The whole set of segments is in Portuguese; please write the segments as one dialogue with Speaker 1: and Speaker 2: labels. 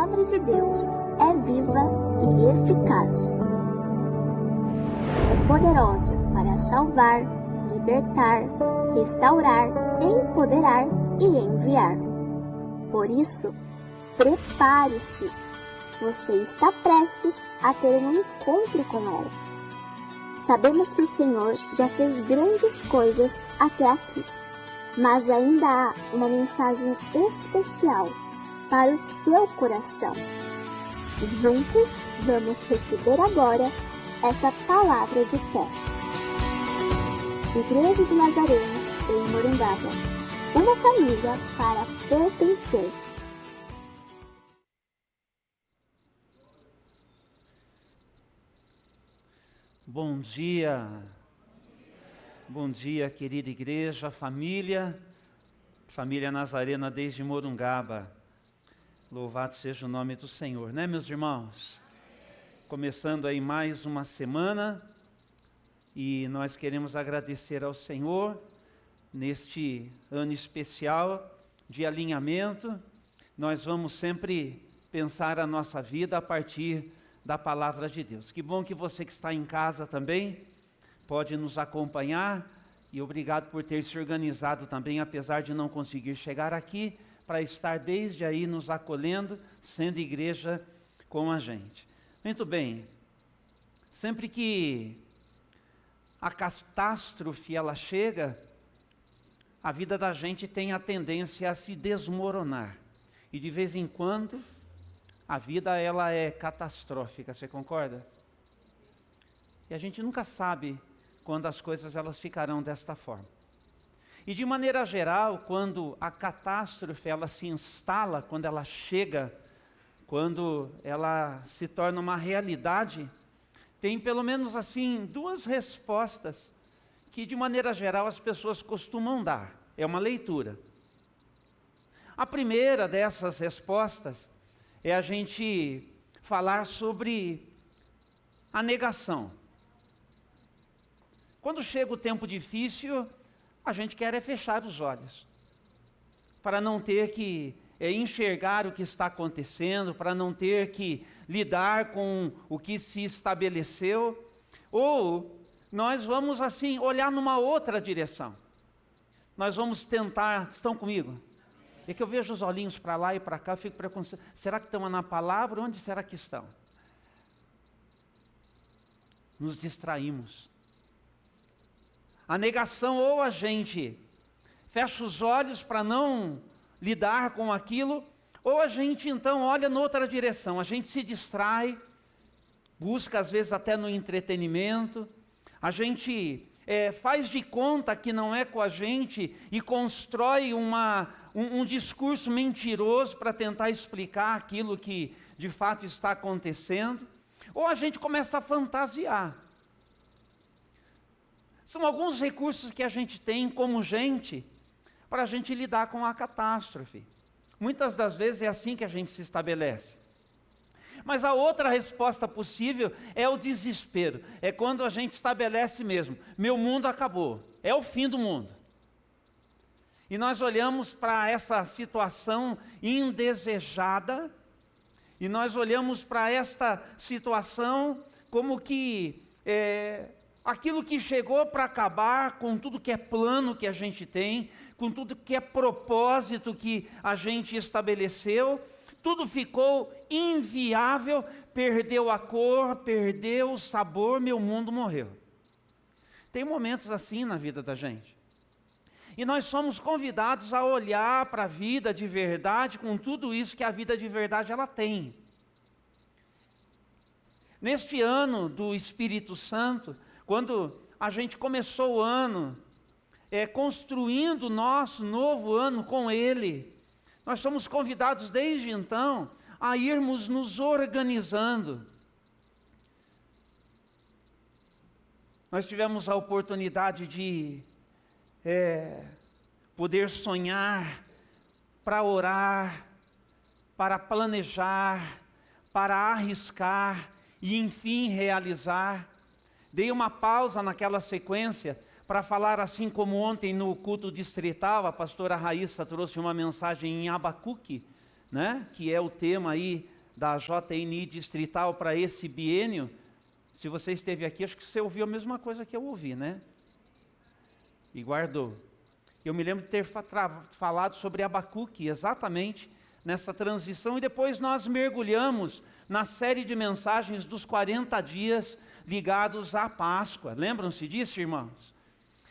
Speaker 1: Palavra de Deus é viva e eficaz. É poderosa para salvar, libertar, restaurar, empoderar e enviar. Por isso, prepare-se. Você está prestes a ter um encontro com ela. Sabemos que o Senhor já fez grandes coisas até aqui, mas ainda há uma mensagem especial para o seu coração. Juntos, vamos receber agora essa palavra de fé. Igreja de Nazareno, em Morungaba, uma família para pertencer.
Speaker 2: Bom dia, querida igreja, família Nazarena desde Morungaba. Louvado seja o nome do Senhor, né, meus irmãos? Começando aí mais uma semana, e nós queremos agradecer ao Senhor, neste ano especial de alinhamento. Nós vamos sempre pensar a nossa vida a partir da palavra de Deus. Que bom que você que está em casa também pode nos acompanhar, e obrigado por ter se organizado também, apesar de não conseguir chegar aqui, para estar desde aí nos acolhendo, sendo igreja com a gente. Muito bem, sempre que a catástrofe ela chega, a vida da gente tem a tendência a se desmoronar, e de vez em quando a vida ela é catastrófica, você concorda? E a gente nunca sabe quando as coisas elas ficarão desta forma. E de maneira geral, quando a catástrofe ela se instala, quando ela chega, quando ela se torna uma realidade, tem pelo menos assim duas respostas que de maneira geral as pessoas costumam dar. É uma leitura. A primeira dessas respostas é a gente falar sobre a negação. Quando chega o tempo difícil, a gente quer é fechar os olhos, para não ter que enxergar o que está acontecendo, para não ter que lidar com o que se estabeleceu, ou nós vamos assim olhar numa outra direção. Nós vamos tentar, estão comigo? É que eu vejo os olhinhos para lá e para cá, eu fico preconceito. Será que estão na palavra? Onde será que estão? Nos distraímos. A negação, ou a gente fecha os olhos para não lidar com aquilo, ou a gente então olha noutra direção, a gente se distrai, busca às vezes até no entretenimento, a gente faz de conta que não é com a gente e constrói um discurso mentiroso para tentar explicar aquilo que de fato está acontecendo, ou a gente começa a fantasiar. São alguns recursos que a gente tem como gente, para a gente lidar com a catástrofe. Muitas das vezes é assim que a gente se estabelece. Mas a outra resposta possível é o desespero. É quando a gente estabelece mesmo, meu mundo acabou, é o fim do mundo. E nós olhamos para essa situação indesejada, e nós olhamos para esta situação como que aquilo que chegou para acabar com tudo que é plano que a gente tem, com tudo que é propósito que a gente estabeleceu, tudo ficou inviável, perdeu a cor, perdeu o sabor, meu mundo morreu. Tem momentos assim na vida da gente. E nós somos convidados a olhar para a vida de verdade, com tudo isso que a vida de verdade ela tem. Neste ano do Espírito Santo, quando a gente começou o ano, construindo o nosso novo ano com Ele, nós somos convidados desde então a irmos nos organizando. Nós tivemos a oportunidade de poder sonhar, para orar, para planejar, para arriscar e enfim realizar. Dei uma pausa naquela sequência para falar, assim como ontem no culto distrital, a pastora Raíssa trouxe uma mensagem em Abacuque, né? Que é o tema aí da JNI distrital para esse biênio, se você esteve aqui, acho que você ouviu a mesma coisa que eu ouvi, né? E guardou. Eu me lembro de ter falado sobre Abacuque, exatamente nessa transição, e depois nós mergulhamos na série de mensagens dos 40 dias ligados à Páscoa. Lembram-se disso, irmãos?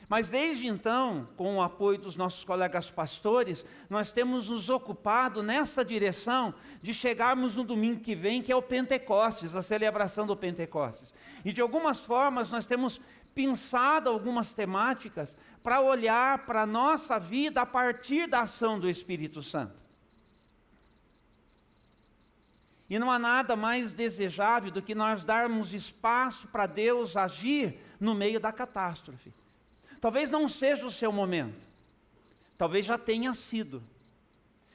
Speaker 2: Mas desde então, com o apoio dos nossos colegas pastores, nós temos nos ocupado nessa direção de chegarmos no domingo que vem, que é o Pentecostes, a celebração do Pentecostes. E de algumas formas nós temos pensado algumas temáticas para olhar para a nossa vida a partir da ação do Espírito Santo. E não há nada mais desejável do que nós darmos espaço para Deus agir no meio da catástrofe. Talvez não seja o seu momento, talvez já tenha sido,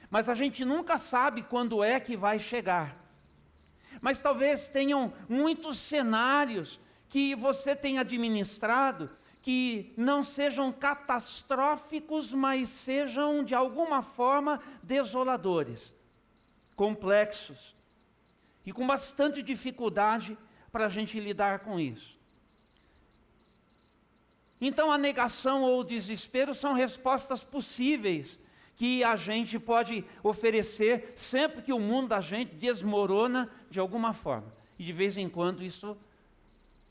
Speaker 2: mas a gente nunca sabe quando é que vai chegar. Mas talvez tenham muitos cenários que você tenha administrado, que não sejam catastróficos, mas sejam de alguma forma desoladores, complexos, e com bastante dificuldade para a gente lidar com isso. Então a negação ou o desespero são respostas possíveis que a gente pode oferecer sempre que o mundo da gente desmorona de alguma forma. E de vez em quando isso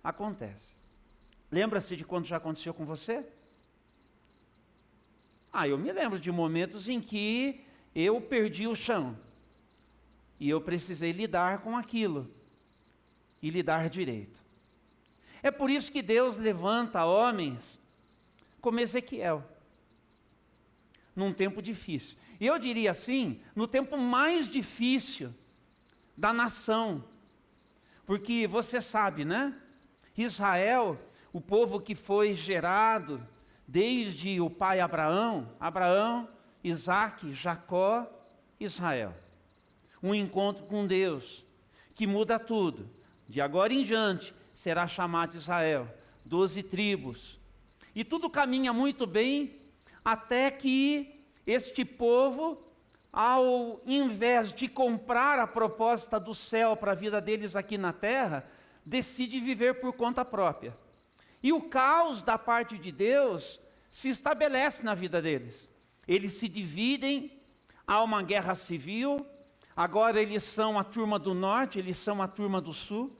Speaker 2: acontece. Lembra-se de quando já aconteceu com você? Eu me lembro de momentos em que eu perdi o chão. E eu precisei lidar com aquilo. E lidar direito. É por isso que Deus levanta homens como Ezequiel, num tempo difícil. E eu diria assim, no tempo mais difícil da nação. Porque você sabe, né? Israel, o povo que foi gerado desde o pai Abraão, Isaque, Jacó, Israel. Um encontro com Deus que muda tudo. De agora em diante, será chamado Israel, 12 tribos. E tudo caminha muito bem, até que este povo, ao invés de comprar a proposta do céu para a vida deles aqui na terra, decide viver por conta própria. E o caos da parte de Deus se estabelece na vida deles. Eles se dividem, há uma guerra civil, agora eles são a turma do norte, eles são a turma do sul.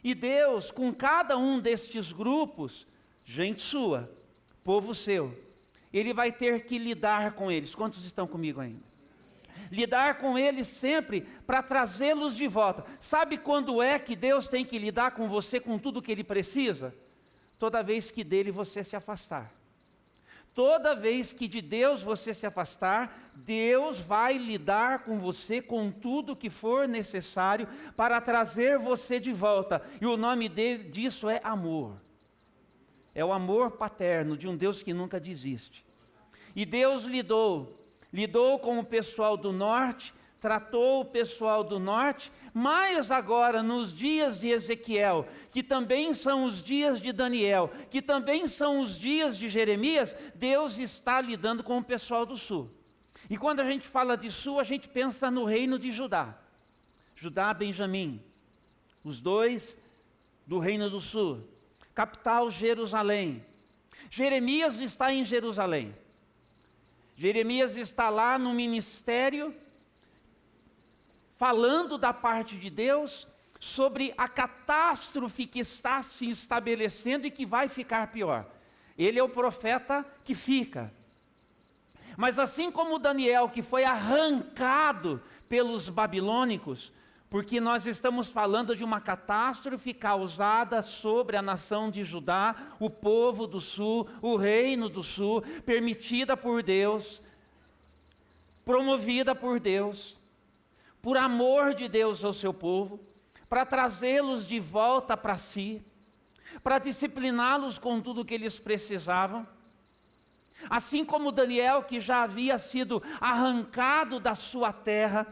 Speaker 2: E Deus, com cada um destes grupos, gente sua, povo seu, Ele vai ter que lidar com eles. Quantos estão comigo ainda? Lidar com eles sempre para trazê-los de volta. Sabe quando é que Deus tem que lidar com você com tudo que Ele precisa? Toda vez que dele você se afastar. Toda vez que de Deus você se afastar, Deus vai lidar com você com tudo que for necessário para trazer você de volta. E o nome disso é amor. É o amor paterno de um Deus que nunca desiste. E Deus lidou com o pessoal do norte, tratou o pessoal do norte, mas agora nos dias de Ezequiel, que também são os dias de Daniel, que também são os dias de Jeremias, Deus está lidando com o pessoal do sul. E quando a gente fala de sul, a gente pensa no reino de Judá. Judá, Benjamim, os dois do reino do sul. Capital, Jerusalém. Jeremias está em Jerusalém. Jeremias está lá no ministério, falando da parte de Deus sobre a catástrofe que está se estabelecendo e que vai ficar pior. Ele é o profeta que fica. Mas assim como Daniel, que foi arrancado pelos babilônicos, porque nós estamos falando de uma catástrofe causada sobre a nação de Judá, o povo do sul, o reino do sul, permitida por Deus, promovida por Deus, por amor de Deus ao seu povo, para trazê-los de volta para si, para discipliná-los com tudo o que eles precisavam. Assim como Daniel, que já havia sido arrancado da sua terra,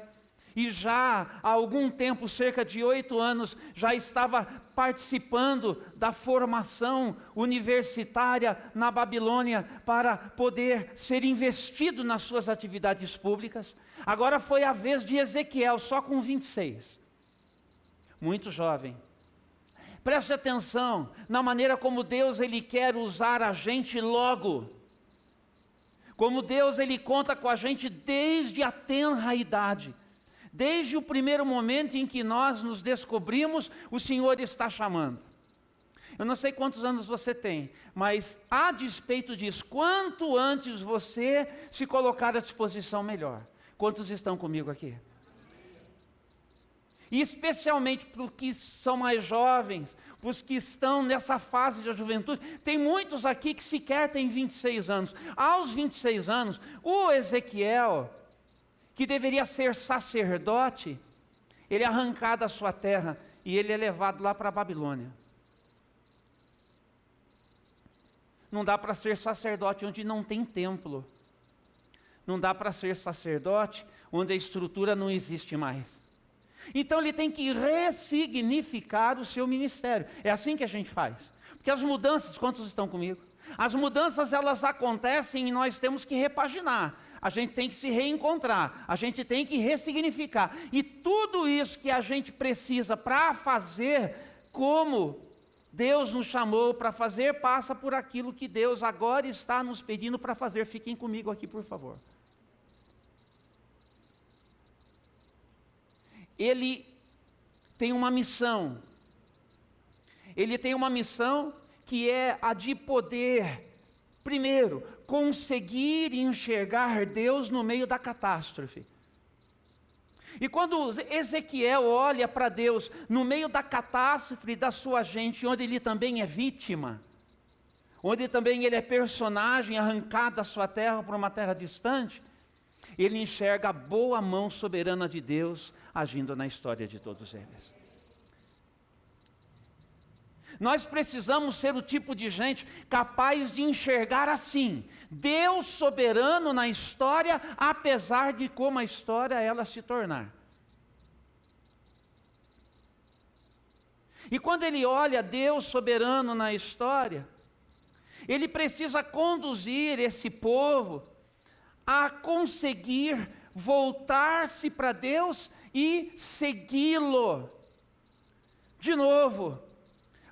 Speaker 2: e já há algum tempo, cerca de 8 anos, já estava participando da formação universitária na Babilônia para poder ser investido nas suas atividades públicas. Agora foi a vez de Ezequiel, só com 26. Muito jovem. Preste atenção na maneira como Deus ele quer usar a gente logo. Como Deus ele conta com a gente desde a tenra idade. Desde o primeiro momento em que nós nos descobrimos, o Senhor está chamando. Eu não sei quantos anos você tem, mas a despeito disso, quanto antes você se colocar à disposição, melhor. Quantos estão comigo aqui? E especialmente para os que são mais jovens, para os que estão nessa fase da juventude, tem muitos aqui que sequer têm 26 anos. Aos 26 anos, o Ezequiel, que deveria ser sacerdote, ele é arrancado da sua terra e ele é levado lá para a Babilônia. Não dá para ser sacerdote onde não tem templo. Não dá para ser sacerdote onde a estrutura não existe mais. Então ele tem que ressignificar o seu ministério. É assim que a gente faz. Porque as mudanças, quantos estão comigo? As mudanças elas acontecem e nós temos que repaginar. A gente tem que se reencontrar, a gente tem que ressignificar. E tudo isso que a gente precisa para fazer como Deus nos chamou para fazer, passa por aquilo que Deus agora está nos pedindo para fazer. Fiquem comigo aqui, por favor. Ele tem uma missão. Ele tem uma missão que é a de poder, primeiro, conseguir enxergar Deus no meio da catástrofe. E quando Ezequiel olha para Deus no meio da catástrofe da sua gente, onde ele também é vítima, onde também ele é personagem arrancado da sua terra para uma terra distante, ele enxerga a boa mão soberana de Deus agindo na história de todos eles. Nós precisamos ser o tipo de gente capaz de enxergar assim, Deus soberano na história, apesar de como a história ela se tornar. E quando ele olha Deus soberano na história, ele precisa conduzir esse povo a conseguir voltar-se para Deus e segui-lo de novo.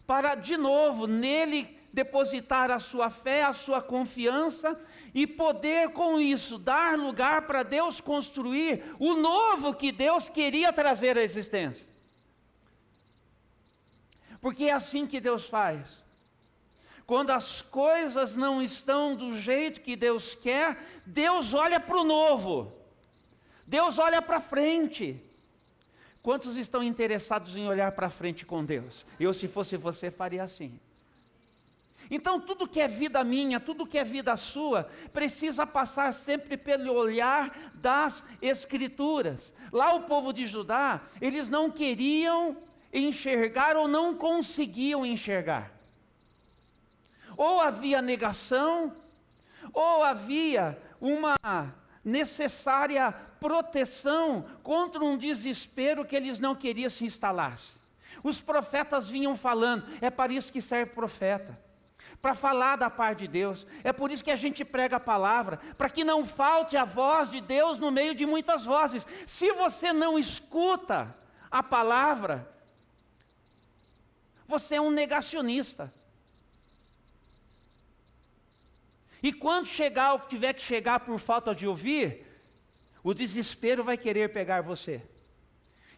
Speaker 2: Para de novo nele depositar a sua fé, a sua confiança e poder com isso dar lugar para Deus construir o novo que Deus queria trazer à existência. Porque é assim que Deus faz. Quando as coisas não estão do jeito que Deus quer, Deus olha para o novo. Deus olha para frente. Quantos estão interessados em olhar para frente com Deus? Eu, se fosse você, faria assim. Então, tudo que é vida minha, tudo que é vida sua, precisa passar sempre pelo olhar das Escrituras. Lá o povo de Judá, eles não queriam enxergar ou não conseguiam enxergar. Ou havia negação, ou havia uma necessária proteção contra um desespero que eles não queriam se instalasse. Os profetas vinham falando, é para isso que serve profeta, para falar da parte de Deus. É por isso que a gente prega a palavra, para que não falte a voz de Deus no meio de muitas vozes. Se você não escuta a palavra, você é um negacionista. E quando chegar o que tiver que chegar por falta de ouvir, o desespero vai querer pegar você.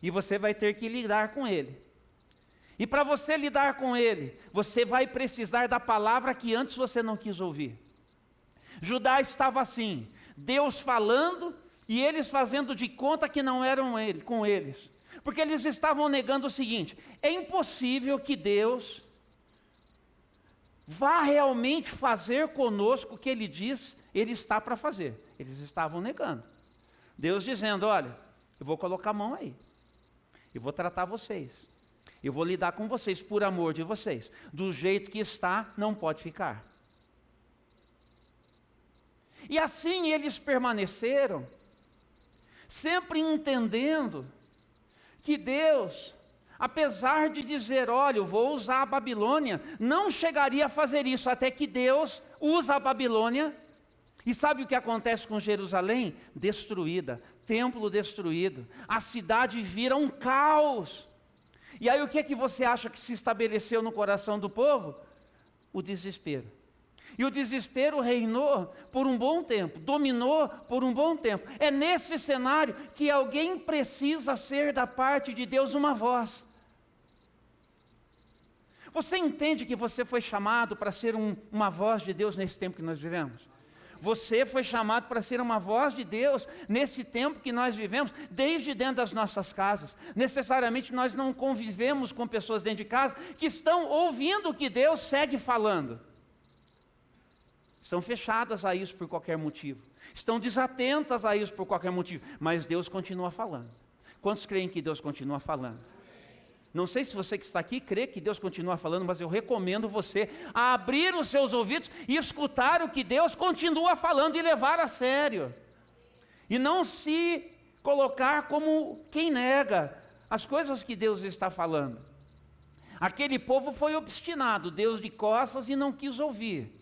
Speaker 2: E você vai ter que lidar com ele. E para você lidar com ele, você vai precisar da palavra que antes você não quis ouvir. Judá estava assim, Deus falando e eles fazendo de conta que não eram com eles. Porque eles estavam negando o seguinte: é impossível que Deus vá realmente fazer conosco o que Ele diz, Ele está para fazer. Eles estavam negando. Deus dizendo, olha, eu vou colocar a mão aí, eu vou tratar vocês, eu vou lidar com vocês por amor de vocês, do jeito que está, não pode ficar. E assim eles permaneceram, sempre entendendo que Deus, apesar de dizer, olha, eu vou usar a Babilônia, não chegaria a fazer isso, até que Deus usa a Babilônia. E sabe o que acontece com Jerusalém? Destruída, templo destruído, a cidade vira um caos. E aí o que é que você acha que se estabeleceu no coração do povo? O desespero. E o desespero reinou por um bom tempo, dominou por um bom tempo. É nesse cenário que alguém precisa ser da parte de Deus uma voz. Você entende que você foi chamado para ser uma voz de Deus nesse tempo que nós vivemos? Você foi chamado para ser uma voz de Deus nesse tempo que nós vivemos, desde dentro das nossas casas. Necessariamente nós não convivemos com pessoas dentro de casa que estão ouvindo o que Deus segue falando. Estão fechadas a isso por qualquer motivo. Estão desatentas a isso por qualquer motivo. Mas Deus continua falando. Quantos creem que Deus continua falando? Não sei se você que está aqui crê que Deus continua falando, mas eu recomendo você a abrir os seus ouvidos e escutar o que Deus continua falando e levar a sério. E não se colocar como quem nega as coisas que Deus está falando. Aquele povo foi obstinado, Deus de costas, e não quis ouvir.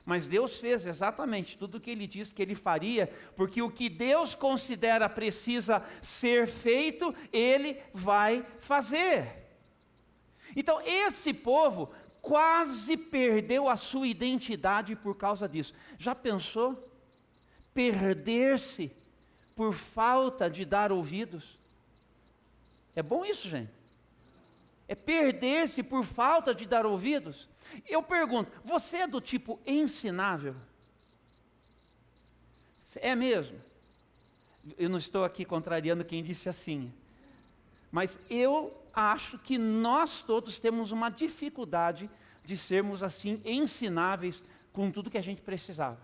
Speaker 2: Mas Deus fez exatamente tudo o que Ele disse que Ele faria, porque o que Deus considera precisa ser feito, Ele vai fazer. Então esse povo quase perdeu a sua identidade por causa disso. Já pensou? Perder-se por falta de dar ouvidos? É bom isso, gente? É perder-se por falta de dar ouvidos? Eu pergunto, você é do tipo ensinável? É mesmo? Eu não estou aqui contrariando quem disse assim, mas eu acho que nós todos temos uma dificuldade de sermos assim ensináveis com tudo que a gente precisava.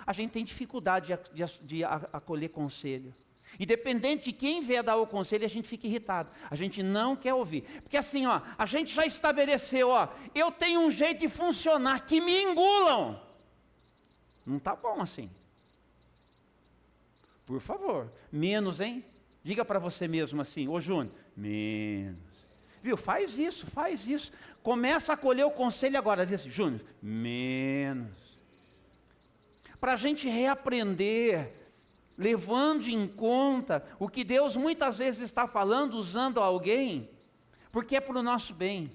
Speaker 2: A gente tem dificuldade de acolher conselho. Independente de quem vier dar o conselho, a gente fica irritado. A gente não quer ouvir. Porque assim, a gente já estabeleceu, eu tenho um jeito de funcionar, que me engulam. Não está bom assim. Por favor, menos, hein? Diga para você mesmo assim, ô Júnior, menos. Viu, faz isso. Começa a acolher o conselho agora, diz assim, Júnior, menos. Para a gente reaprender, levando em conta o que Deus muitas vezes está falando, usando alguém, porque é para o nosso bem.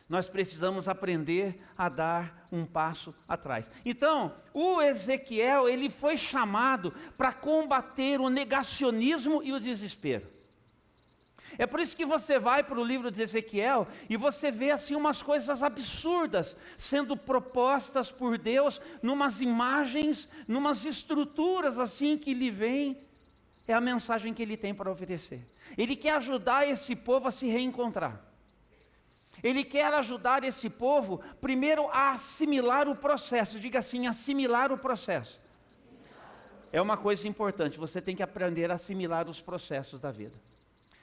Speaker 2: Nós precisamos aprender a dar um passo atrás. Então, o Ezequiel, ele foi chamado para combater o negacionismo e o desespero. É por isso que você vai para o livro de Ezequiel e você vê assim umas coisas absurdas sendo propostas por Deus, numas imagens, numas estruturas assim que lhe vem. É a mensagem que ele tem para oferecer. Ele quer ajudar esse povo a se reencontrar. Ele quer ajudar esse povo, primeiro, a assimilar o processo. Diga assim, assimilar o processo. É uma coisa importante, você tem que aprender a assimilar os processos da vida.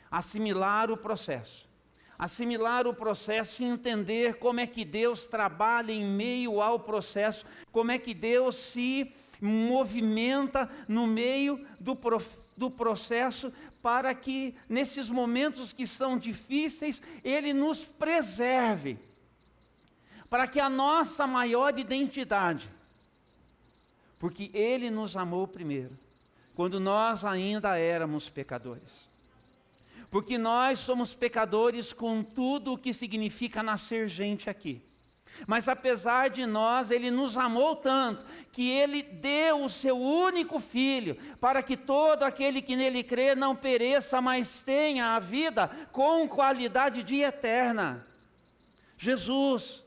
Speaker 2: Assimilar o processo. Assimilar o processo e entender como é que Deus trabalha em meio ao processo, como é que Deus se movimenta no meio do processo, para que nesses momentos que são difíceis, Ele nos preserve, para que a nossa maior identidade, porque Ele nos amou primeiro, quando nós ainda éramos pecadores. Porque nós somos pecadores com tudo o que significa nascer gente aqui. Mas apesar de nós, Ele nos amou tanto, que Ele deu o Seu único Filho, para que todo aquele que nele crê não pereça, mas tenha a vida com qualidade de eterna. Jesus.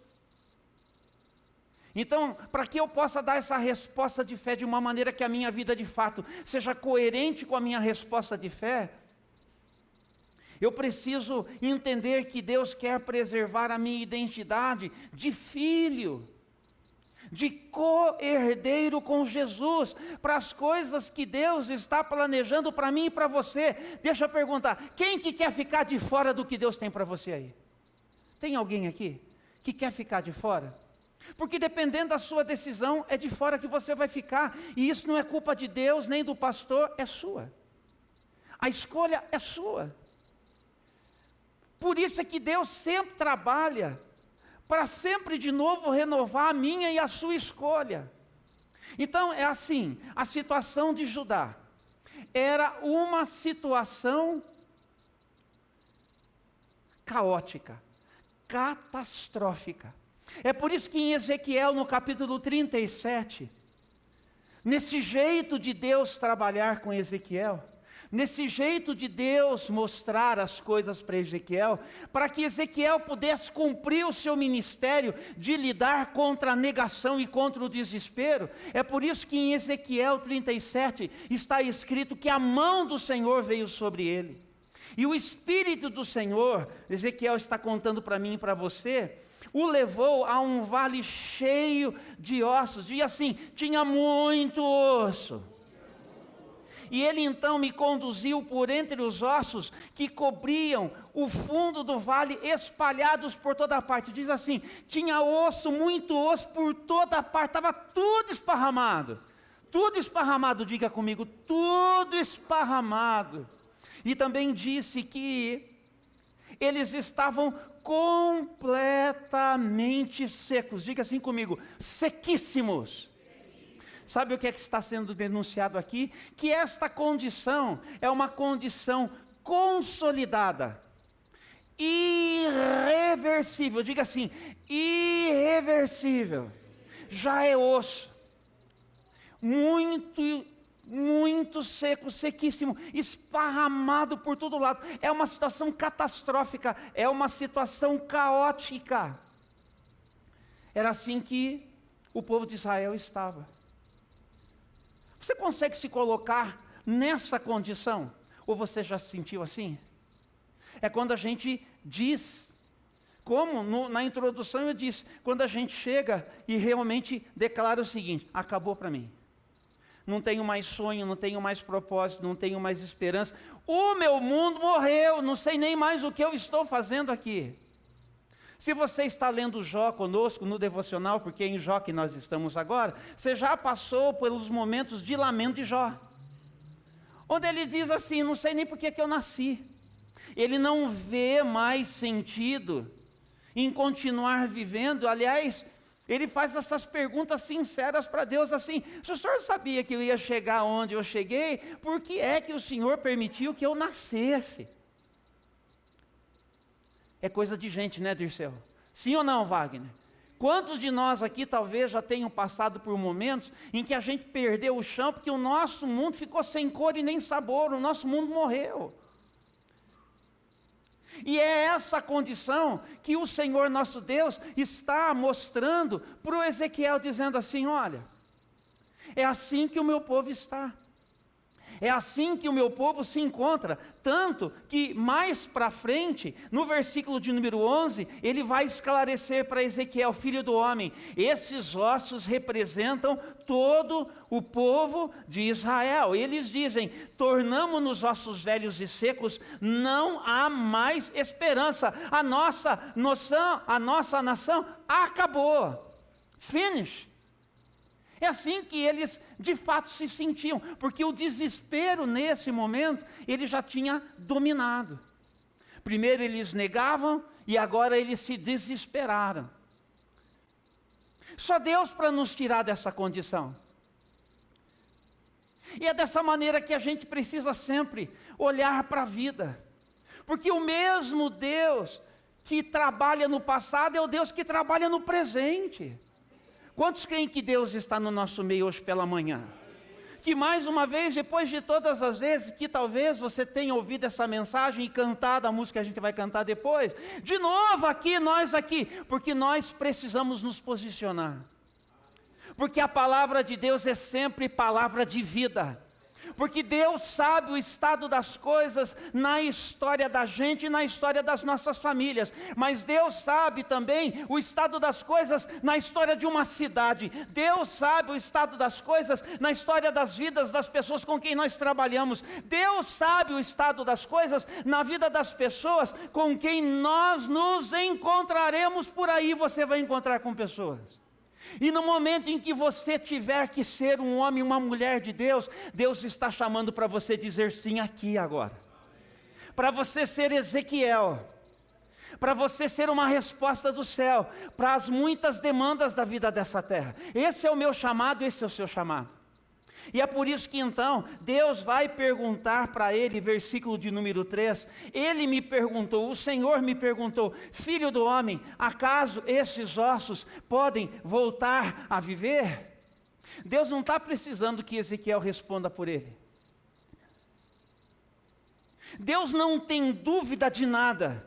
Speaker 2: Então, para que eu possa dar essa resposta de fé de uma maneira que a minha vida de fato seja coerente com a minha resposta de fé, eu preciso entender que Deus quer preservar a minha identidade de filho, de co-herdeiro com Jesus, para as coisas que Deus está planejando para mim e para você. Deixa eu perguntar, quem que quer ficar de fora do que Deus tem para você aí? Tem alguém aqui que quer ficar de fora? Porque dependendo da sua decisão, é de fora que você vai ficar, e isso não é culpa de Deus, nem do pastor, é sua. A escolha é sua. Por isso é que Deus sempre trabalha para sempre de novo renovar a minha e a sua escolha. Então é assim, a situação de Judá era uma situação caótica, catastrófica. É por isso que em Ezequiel, no capítulo 37, nesse jeito de Deus trabalhar com Ezequiel, nesse jeito de Deus mostrar as coisas para Ezequiel, para que Ezequiel pudesse cumprir o seu ministério de lidar contra a negação e contra o desespero, é por isso que em Ezequiel 37 está escrito que a mão do Senhor veio sobre ele. E o Espírito do Senhor, Ezequiel está contando para mim e para você, o levou a um vale cheio de ossos, e assim, tinha muito osso. E ele então me conduziu por entre os ossos que cobriam o fundo do vale, espalhados por toda parte. Diz assim, tinha osso, muito osso por toda parte, estava tudo esparramado. Tudo esparramado, diga comigo, tudo esparramado. E também disse que eles estavam completamente secos. Diga assim comigo, sequíssimos. Sabe o que é que está sendo denunciado aqui? Que esta condição é uma condição consolidada, irreversível. Diga assim, irreversível. Já é osso. Muito seco, sequíssimo, esparramado por todo lado. É uma situação catastrófica, é uma situação caótica. Era assim que o povo de Israel estava. Você consegue se colocar nessa condição? Ou você já se sentiu assim? É quando a gente diz, como na introdução eu disse, quando a gente chega e realmente declara o seguinte, acabou para mim. Não tenho mais sonho, não tenho mais propósito, não tenho mais esperança. O meu mundo morreu, não sei nem mais o que eu estou fazendo aqui. Se você está lendo Jó conosco no devocional, porque é em Jó que nós estamos agora, você já passou pelos momentos de lamento de Jó. Onde ele diz assim, não sei nem por que eu nasci. Ele não vê mais sentido em continuar vivendo, aliás, ele faz essas perguntas sinceras para Deus assim, se o Senhor sabia que eu ia chegar onde eu cheguei, por que é que o Senhor permitiu que eu nascesse? É coisa de gente, né, Dirceu? Sim ou não, Wagner? Quantos de nós aqui talvez já tenham passado por momentos em que a gente perdeu o chão, porque o nosso mundo ficou sem cor e nem sabor, o nosso mundo morreu. E é essa condição que o Senhor nosso Deus está mostrando para o Ezequiel, dizendo assim, olha, é assim que o meu povo está. É assim que o meu povo se encontra, tanto que mais para frente, no versículo de número 11, ele vai esclarecer para Ezequiel, filho do homem, esses ossos representam todo o povo de Israel. Eles dizem, tornamo-nos ossos velhos e secos, não há mais esperança, a nossa nação acabou, finish. É assim que eles de fato se sentiam, porque o desespero nesse momento, ele já tinha dominado. Primeiro eles negavam e agora eles se desesperaram. Só Deus para nos tirar dessa condição. E é dessa maneira que a gente precisa sempre olhar para a vida. Porque o mesmo Deus que trabalha no passado é o Deus que trabalha no presente. Quantos creem que Deus está no nosso meio hoje pela manhã? Que mais uma vez, depois de todas as vezes que talvez você tenha ouvido essa mensagem e cantado a música que a gente vai cantar depois, de novo aqui, porque nós precisamos nos posicionar. Porque a palavra de Deus é sempre palavra de vida. Porque Deus sabe o estado das coisas na história da gente e na história das nossas famílias. Mas Deus sabe também o estado das coisas na história de uma cidade. Deus sabe o estado das coisas na história das vidas das pessoas com quem nós trabalhamos. Deus sabe o estado das coisas na vida das pessoas com quem nós nos encontraremos por aí. Você vai encontrar com pessoas. E no momento em que você tiver que ser um homem, uma mulher de Deus, Deus está chamando para você dizer sim aqui agora. Para você ser Ezequiel, para você ser uma resposta do céu, para as muitas demandas da vida dessa terra. Esse é o meu chamado, esse é o seu chamado. E é por isso que então, Deus vai perguntar para ele, versículo de número 3, ele me perguntou, o Senhor me perguntou, filho do homem, acaso esses ossos podem voltar a viver? Deus não está precisando que Ezequiel responda por ele. Deus não tem dúvida de nada.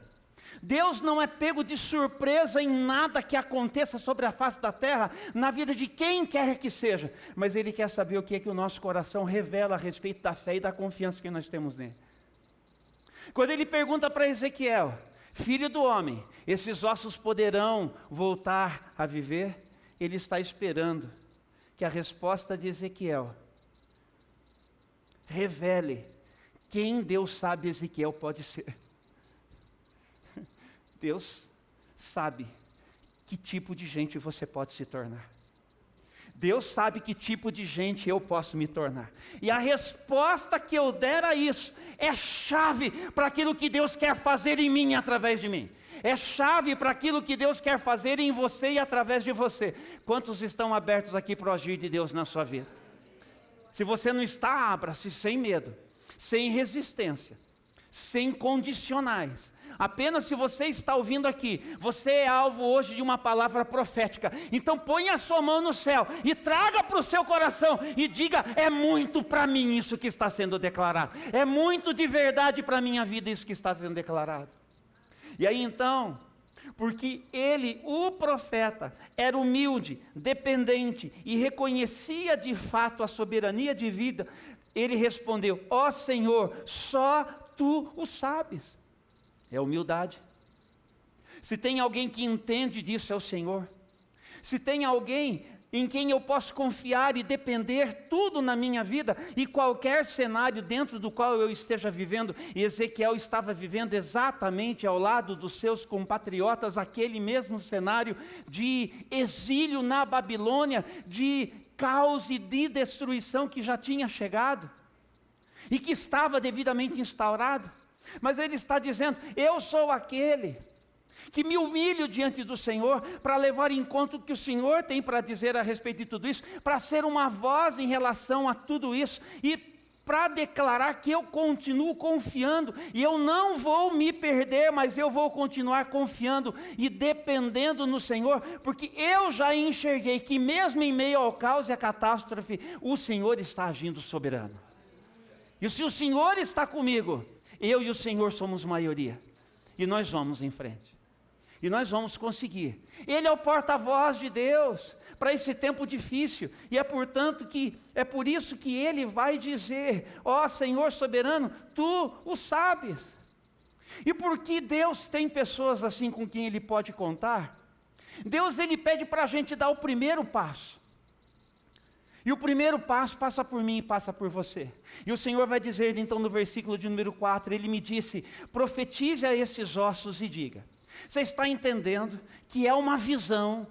Speaker 2: Deus não é pego de surpresa em nada que aconteça sobre a face da terra, na vida de quem quer que seja, mas Ele quer saber o que é que o nosso coração revela a respeito da fé e da confiança que nós temos nele. Quando Ele pergunta para Ezequiel, filho do homem, esses ossos poderão voltar a viver? Ele está esperando que a resposta de Ezequiel revele quem Deus sabe Ezequiel pode ser. Deus sabe que tipo de gente você pode se tornar. Deus sabe que tipo de gente eu posso me tornar. E a resposta que eu der a isso é chave para aquilo que Deus quer fazer em mim e através de mim. É chave para aquilo que Deus quer fazer em você e através de você. Quantos estão abertos aqui para o agir de Deus na sua vida? Se você não está, abra-se sem medo, sem resistência, sem condicionais. Apenas se você está ouvindo aqui, você é alvo hoje de uma palavra profética. Então ponha a sua mão no céu e traga para o seu coração e diga, é muito para mim isso que está sendo declarado. É muito de verdade para a minha vida isso que está sendo declarado. E aí então, porque ele, o profeta, era humilde, dependente e reconhecia de fato a soberania de vida, ele respondeu, ó Senhor, só tu o sabes. É humildade. Se tem alguém que entende disso, é o Senhor. Se tem alguém em quem eu posso confiar e depender tudo na minha vida, e qualquer cenário dentro do qual eu esteja vivendo, e Ezequiel estava vivendo exatamente ao lado dos seus compatriotas, aquele mesmo cenário de exílio na Babilônia, de caos e de destruição que já tinha chegado, e que estava devidamente instaurado. Mas ele está dizendo, eu sou aquele que me humilho diante do Senhor, para levar em conta o que o Senhor tem para dizer a respeito de tudo isso, para ser uma voz em relação a tudo isso, e para declarar que eu continuo confiando, e eu não vou me perder, mas eu vou continuar confiando e dependendo no Senhor, porque eu já enxerguei que mesmo em meio ao caos e à catástrofe, o Senhor está agindo soberano. E se o Senhor está comigo, eu e o Senhor somos maioria, e nós vamos em frente, e nós vamos conseguir. Ele é o porta-voz de Deus, para esse tempo difícil, e é por isso que Ele vai dizer, ó Senhor soberano, Tu o sabes. E porque Deus tem pessoas assim com quem Ele pode contar, Deus Ele pede para a gente dar o primeiro passo. E o primeiro passo passa por mim e passa por você. E o Senhor vai dizer então no versículo de número 4, Ele me disse, profetize a esses ossos e diga. Você está entendendo que é uma visão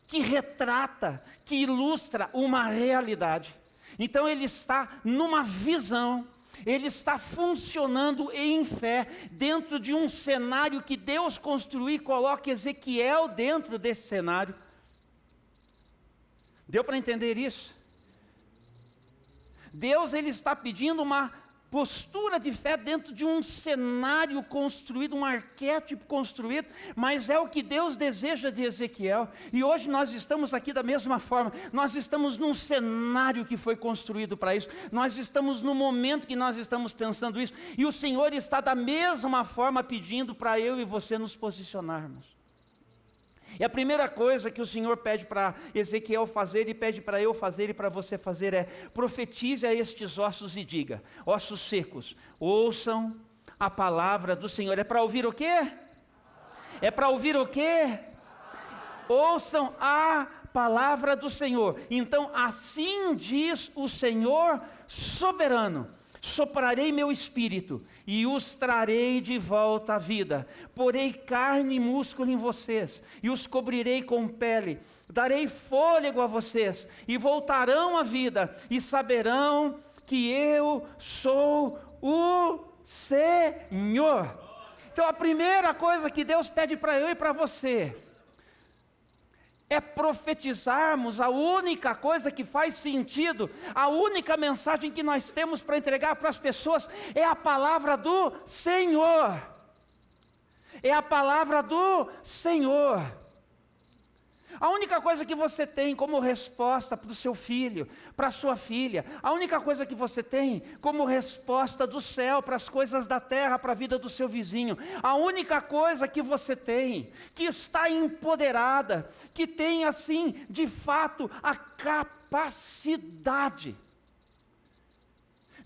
Speaker 2: que retrata, que ilustra uma realidade. Então ele está numa visão, ele está funcionando em fé, dentro de um cenário que Deus construiu e coloca Ezequiel dentro desse cenário. Deu para entender isso? Deus ele está pedindo uma postura de fé dentro de um cenário construído, um arquétipo construído, mas é o que Deus deseja de Ezequiel. E hoje nós estamos aqui da mesma forma, nós estamos num cenário que foi construído para isso, nós estamos no momento que nós estamos pensando isso, e o Senhor está da mesma forma pedindo para eu e você nos posicionarmos. E a primeira coisa que o Senhor pede para Ezequiel fazer, e pede para eu fazer e para você fazer é, profetize a estes ossos e diga, ossos secos, ouçam a palavra do Senhor. É para ouvir o quê? É para ouvir o quê? Ouçam a palavra do Senhor. Então assim diz o Senhor soberano, soprarei meu espírito e os trarei de volta à vida, porei carne e músculo em vocês, e os cobrirei com pele, darei fôlego a vocês, e voltarão à vida, e saberão que eu sou o Senhor. Então a primeira coisa que Deus pede para eu e para você, é profetizarmos a única coisa que faz sentido, a única mensagem que nós temos para entregar para as pessoas, é a palavra do Senhor. É a palavra do Senhor. A única coisa que você tem como resposta para o seu filho, para a sua filha, a única coisa que você tem como resposta do céu para as coisas da terra, para a vida do seu vizinho, a única coisa que você tem, que está empoderada, que tem assim, de fato, a capacidade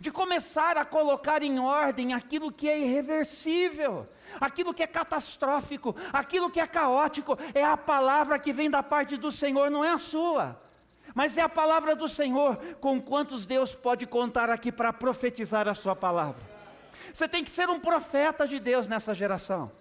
Speaker 2: de começar a colocar em ordem aquilo que é irreversível, aquilo que é catastrófico, aquilo que é caótico, é a palavra que vem da parte do Senhor, não é a sua, mas é a palavra do Senhor. Com quantos Deus pode contar aqui para profetizar a sua palavra? Você tem que ser um profeta de Deus nessa geração.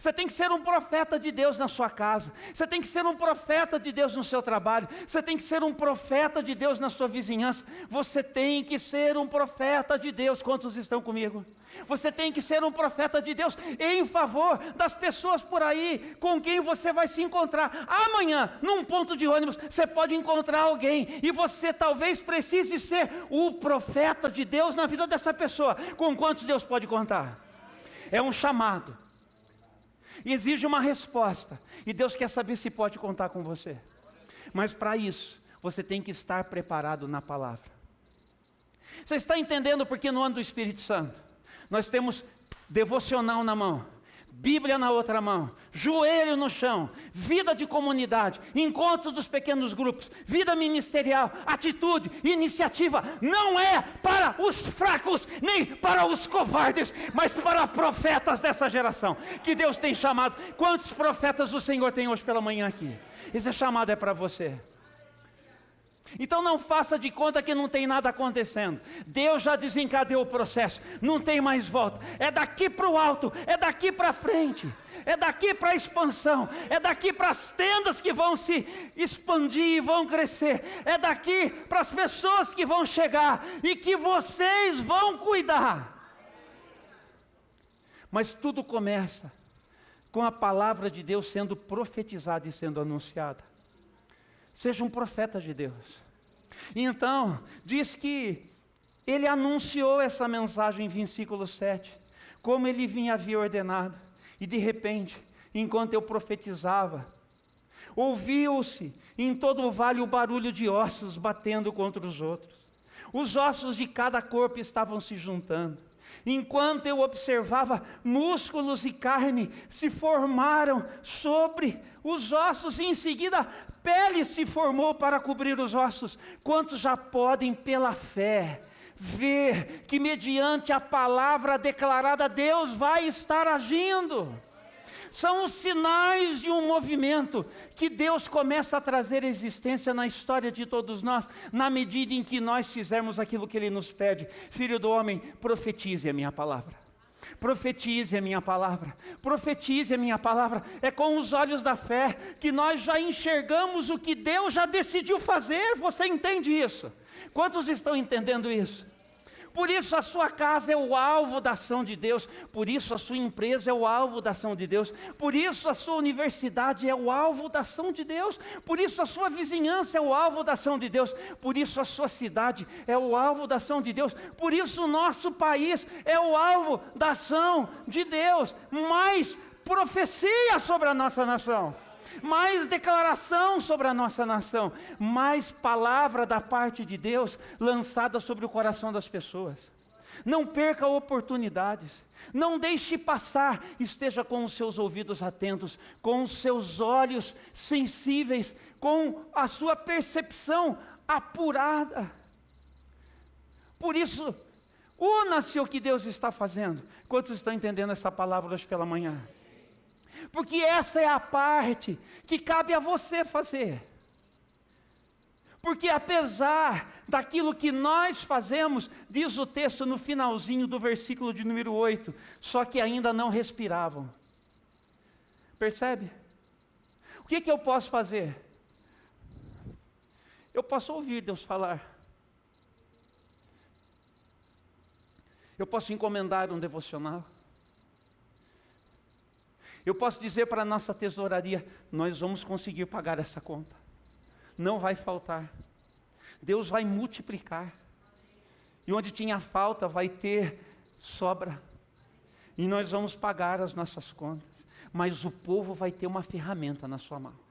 Speaker 2: Você tem que ser um profeta de Deus na sua casa. Você tem que ser um profeta de Deus no seu trabalho. Você tem que ser um profeta de Deus na sua vizinhança. Você tem que ser um profeta de Deus. Quantos estão comigo? Você tem que ser um profeta de Deus em favor das pessoas por aí com quem você vai se encontrar. Amanhã, num ponto de ônibus, você pode encontrar alguém e você talvez precise ser o profeta de Deus na vida dessa pessoa. Com quantos Deus pode contar? É um chamado. Exige uma resposta, e Deus quer saber se pode contar com você. Mas para isso, você tem que estar preparado na palavra. Você está entendendo porque no ano do Espírito Santo, nós temos devocional na mão, Bíblia na outra mão, joelho no chão, vida de comunidade, encontro dos pequenos grupos, vida ministerial, atitude, iniciativa, não é para os fracos, nem para os covardes, mas para profetas dessa geração, que Deus tem chamado. Quantos profetas o Senhor tem hoje pela manhã aqui? Esse chamado é para você. Então não faça de conta que não tem nada acontecendo. Deus já desencadeou o processo, não tem mais volta. É daqui para o alto, é daqui para frente, é daqui para a expansão, é daqui para as tendas que vão se expandir e vão crescer, é daqui para as pessoas que vão chegar e que vocês vão cuidar. Mas tudo começa com a palavra de Deus sendo profetizada e sendo anunciada. Seja um profeta de Deus. Então, diz que ele anunciou essa mensagem em versículo 7, como ele havia ordenado, e de repente, enquanto eu profetizava, ouviu-se em todo o vale o barulho de ossos batendo contra os outros. Os ossos de cada corpo estavam se juntando. Enquanto eu observava, músculos e carne se formaram sobre os ossos, e em seguida pele se formou para cobrir os ossos. Quantos já podem, pela fé, ver que mediante a palavra declarada, Deus vai estar agindo? São os sinais de um movimento que Deus começa a trazer existência na história de todos nós, na medida em que nós fizermos aquilo que Ele nos pede. Filho do homem, profetize a minha palavra. Profetize a minha palavra, profetize a minha palavra. É com os olhos da fé que nós já enxergamos o que Deus já decidiu fazer. Você entende isso? Quantos estão entendendo isso? Por isso a sua casa é o alvo da ação de Deus, por isso a sua empresa é o alvo da ação de Deus, por isso a sua universidade é o alvo da ação de Deus, por isso a sua vizinhança é o alvo da ação de Deus, por isso a sua cidade é o alvo da ação de Deus, por isso o nosso país é o alvo da ação de Deus. Mais profecia sobre a nossa nação, mais declaração sobre a nossa nação, mais palavra da parte de Deus lançada sobre o coração das pessoas. Não perca oportunidades, não deixe passar, esteja com os seus ouvidos atentos, com os seus olhos sensíveis, com a sua percepção apurada. Por isso, una-se ao que Deus está fazendo. Quantos estão entendendo essa palavra hoje pela manhã? Porque essa é a parte que cabe a você fazer. Porque apesar daquilo que nós fazemos, diz o texto no finalzinho do versículo de número 8, só que ainda não respiravam. Percebe? O que eu posso fazer? Eu posso ouvir Deus falar. Eu posso encomendar um devocional. Eu posso dizer para a nossa tesouraria, nós vamos conseguir pagar essa conta. Não vai faltar. Deus vai multiplicar. E onde tinha falta, vai ter sobra. E nós vamos pagar as nossas contas. Mas o povo vai ter uma ferramenta na sua mão.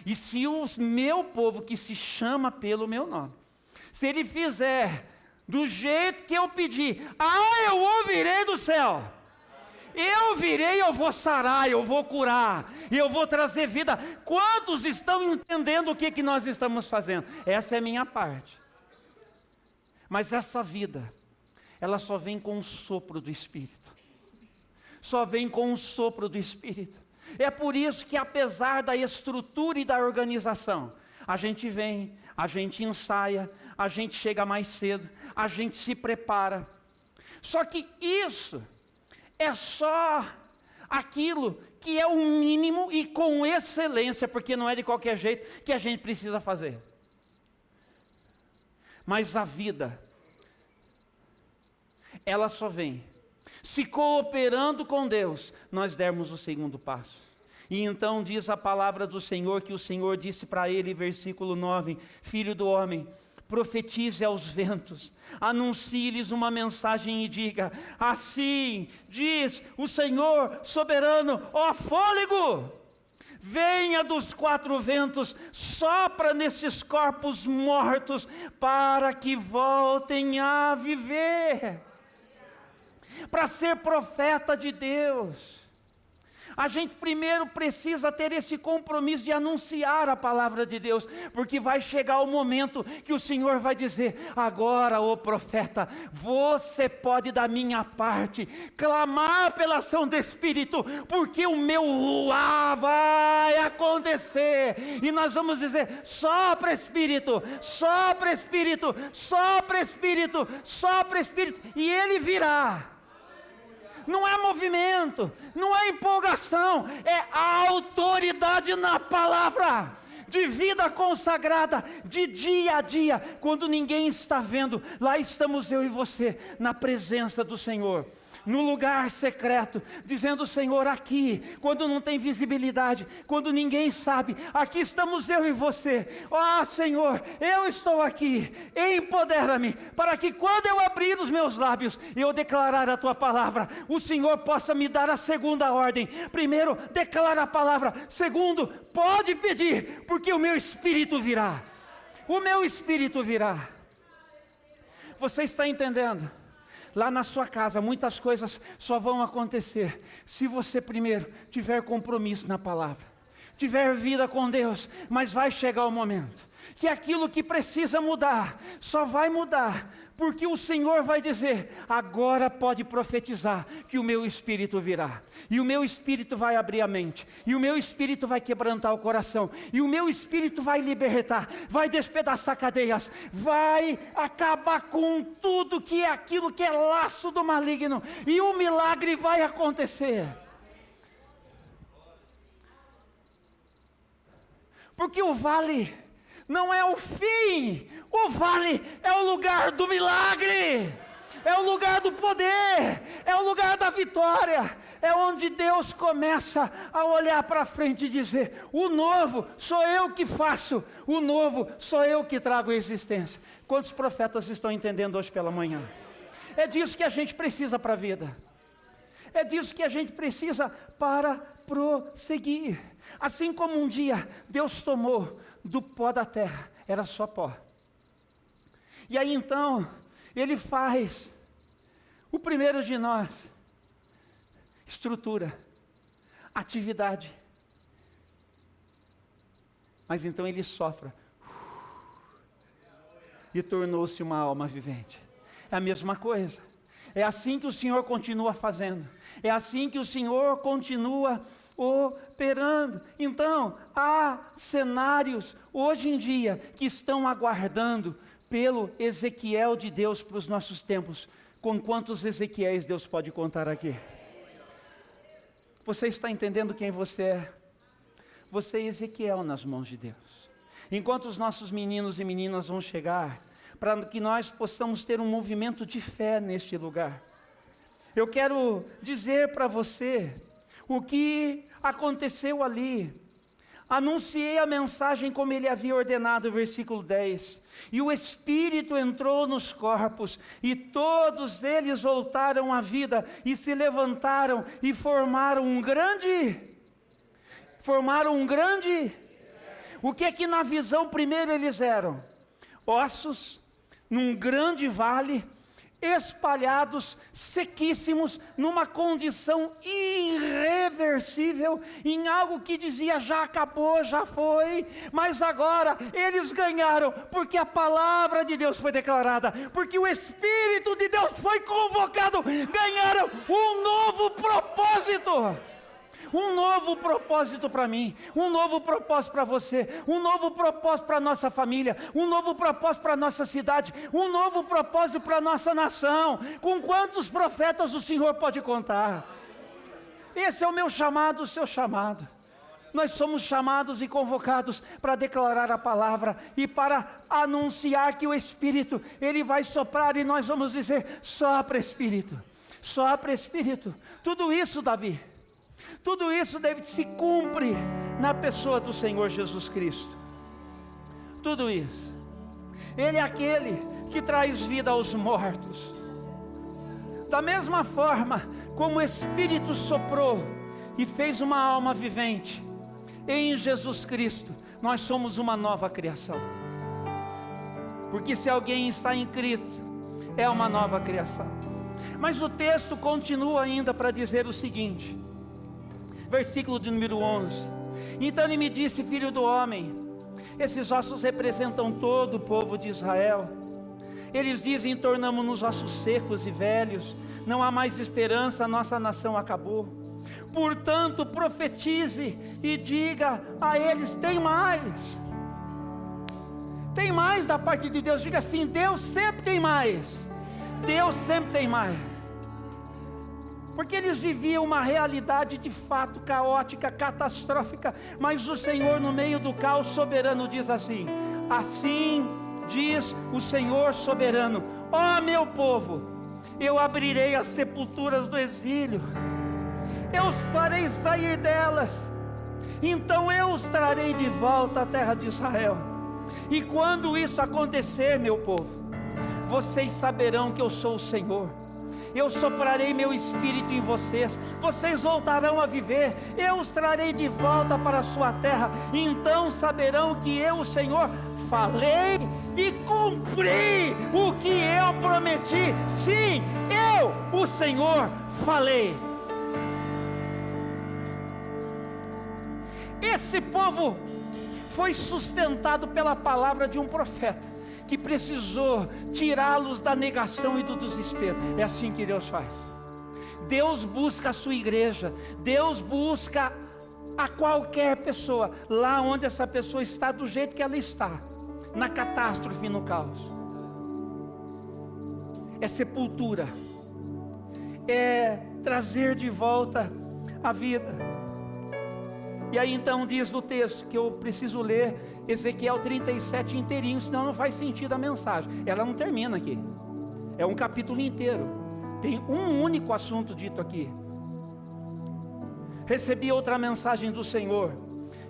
Speaker 2: E se o meu povo, que se chama pelo meu nome, se ele fizer do jeito que eu pedi, eu ouvirei do céu. Eu virei, eu vou sarar, eu vou curar, eu vou trazer vida. Quantos estão entendendo o que nós estamos fazendo? Essa é a minha parte. Mas essa vida, ela só vem com o sopro do Espírito. Só vem com o sopro do Espírito. É por isso que, apesar da estrutura e da organização, a gente vem, a gente ensaia, a gente chega mais cedo, a gente se prepara. Só que isso é só aquilo que é o mínimo e com excelência, porque não é de qualquer jeito que a gente precisa fazer. Mas a vida, ela só vem se cooperando com Deus, nós dermos o segundo passo. E então diz a palavra do Senhor, que o Senhor disse para ele, versículo 9, filho do homem, profetize aos ventos, anuncie-lhes uma mensagem e diga, assim diz o Senhor soberano, ó fôlego, venha dos quatro ventos, sopra nesses corpos mortos, para que voltem a viver. Para ser profeta de Deus, a gente primeiro precisa ter esse compromisso de anunciar a palavra de Deus, porque vai chegar o momento que o Senhor vai dizer, agora, ô profeta, você pode da minha parte clamar pela ação do Espírito, porque o meu vai acontecer, e nós vamos dizer, sopra Espírito, sopra Espírito, sopra Espírito, sopra Espírito, e ele virá. Não é movimento, não é empolgação, é a autoridade na palavra, de vida consagrada, de dia a dia, quando ninguém está vendo, lá estamos eu e você, na presença do Senhor, no lugar secreto, dizendo, Senhor, aqui, quando não tem visibilidade, quando ninguém sabe, aqui estamos eu e você, Senhor, eu estou aqui, empodera-me, para que quando eu abrir os meus lábios, e eu declarar a tua palavra, o Senhor possa me dar a segunda ordem, primeiro, declara a palavra, segundo, pode pedir, porque o meu Espírito virá, você está entendendo? Lá na sua casa, muitas coisas só vão acontecer se você primeiro tiver compromisso na palavra, tiver vida com Deus, mas vai chegar o momento que aquilo que precisa mudar, só vai mudar, porque o Senhor vai dizer, agora pode profetizar, que o meu Espírito virá, e o meu Espírito vai abrir a mente, e o meu Espírito vai quebrantar o coração, e o meu Espírito vai libertar, vai despedaçar cadeias, vai acabar com tudo que é aquilo que é laço do maligno, e o milagre vai acontecer. Porque o vale não é o fim, o vale é o lugar do milagre, é o lugar do poder, é o lugar da vitória, é onde Deus começa a olhar para frente e dizer, o novo sou eu que faço, o novo sou eu que trago a existência. Quantos profetas estão entendendo hoje pela manhã? É disso que a gente precisa para a vida, é disso que a gente precisa para prosseguir. Assim como um dia Deus tomou do pó da terra, era só pó, e aí então Ele faz o primeiro de nós, estrutura, atividade, mas então Ele sopra, e tornou-se uma alma vivente. É a mesma coisa, é assim que o Senhor continua fazendo, é assim que o Senhor continua operando. Então, há cenários hoje em dia que estão aguardando pelo Ezequiel de Deus para os nossos tempos. Com quantos Ezequiéis Deus pode contar aqui? Você está entendendo quem você é? Você é Ezequiel nas mãos de Deus. enquanto os nossos meninos e meninas vão chegar, para que nós possamos ter um movimento de fé neste lugar. Eu quero dizer para você o que aconteceu ali. Anunciei a mensagem como ele havia ordenado, versículo 10. E o Espírito entrou nos corpos, e todos eles voltaram à vida, e se levantaram, e formaram um grande... O que é que na visão primeiro eles eram? Ossos, num grande vale, espalhados, sequíssimos, numa condição irreversível, em algo que dizia já acabou, já foi, mas agora eles ganharam, porque a palavra de Deus foi declarada, porque o Espírito de Deus foi convocado, ganharam um novo propósito. Um novo propósito para mim, um novo propósito para você, um novo propósito para a nossa família, um novo propósito para a nossa cidade, um novo propósito para a nossa nação. Com quantos profetas o Senhor pode contar? Esse é o meu chamado, o seu chamado. Nós somos chamados e convocados para declarar a palavra e para anunciar que o Espírito, Ele vai soprar e nós vamos dizer, sopra Espírito, sopra Espírito. Tudo isso, Davi, tudo isso se cumpre na pessoa do Senhor Jesus Cristo. Tudo isso. Ele é aquele que traz vida aos mortos. Da mesma forma como o Espírito soprou e fez uma alma vivente, em Jesus Cristo, nós somos uma nova criação. Porque se alguém está em Cristo, é uma nova criação. Mas o texto continua ainda para dizer o seguinte, versículo de número 11. Então ele me disse, filho do homem, esses ossos representam todo o povo de Israel. Eles dizem, tornamo-nos ossos secos e velhos, não há mais esperança, a nossa nação acabou. Portanto, profetize e diga a eles, tem mais. Tem mais da parte de Deus. Diga assim, Deus sempre tem mais. Deus sempre tem mais. Porque eles viviam uma realidade de fato caótica, catastrófica, mas o Senhor no meio do caos soberano diz assim, assim diz o Senhor soberano, ó meu povo, eu abrirei as sepulturas do exílio, eu os farei sair delas, então eu os trarei de volta à terra de Israel, e quando isso acontecer, meu povo, vocês saberão que eu sou o Senhor. Eu soprarei meu Espírito em vocês, vocês voltarão a viver, eu os trarei de volta para a sua terra, então saberão que eu, o Senhor, falei e cumpri o que eu prometi. Sim, eu, o Senhor, falei. Esse povo foi sustentado pela palavra de um profeta, que precisou tirá-los da negação e do desespero. É assim que Deus faz. Deus busca a sua igreja, Deus busca a qualquer pessoa, lá onde essa pessoa está, do jeito que ela está, na catástrofe e no caos. É sepultura, é trazer de volta a vida. E aí então diz no texto, que eu preciso ler Ezequiel 37 inteirinho, senão não faz sentido a mensagem. Ela não termina aqui, é um capítulo inteiro, tem um único assunto dito aqui. Recebi outra mensagem do Senhor,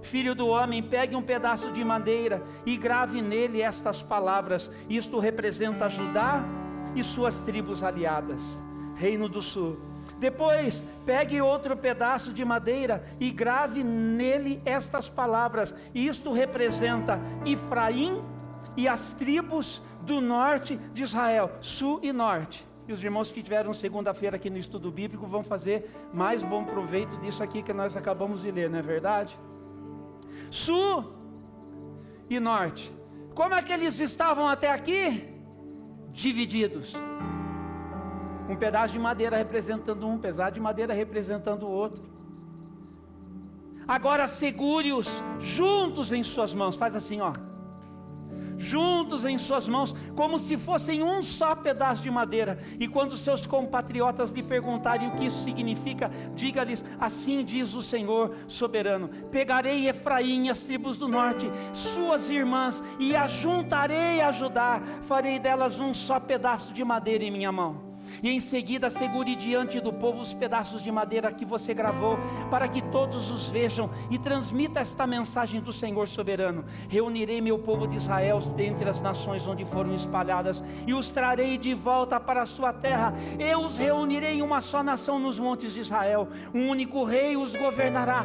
Speaker 2: filho do homem, pegue um pedaço de madeira e grave nele estas palavras. Isto representa Judá e suas tribos aliadas, Reino do Sul. Depois, pegue outro pedaço de madeira e grave nele estas palavras. Isto representa Efraim e as tribos do norte de Israel, sul e norte. E os irmãos que tiveram segunda-feira aqui no estudo bíblico vão fazer mais bom proveito disso aqui que nós acabamos de ler, não é verdade? Sul e norte. Como é que eles estavam até aqui? Divididos. Um pedaço de madeira representando um, pedaço de madeira representando o outro. Agora segure-os juntos em suas mãos. Faz assim, ó. juntos em suas mãos, como se fossem um só pedaço de madeira. E quando seus compatriotas lhe perguntarem o que isso significa, diga-lhes: assim diz o Senhor soberano: pegarei Efraim e as tribos do norte, suas irmãs, e as juntarei a Judá, farei delas um só pedaço de madeira em minha mão. E em seguida segure diante do povo os pedaços de madeira que você gravou, para que todos os vejam, e transmita esta mensagem do Senhor soberano: reunirei meu povo de Israel dentre as nações onde foram espalhadas, e os trarei de volta para a sua terra. Eu os reunirei em uma só nação nos montes de Israel. Um único rei os governará.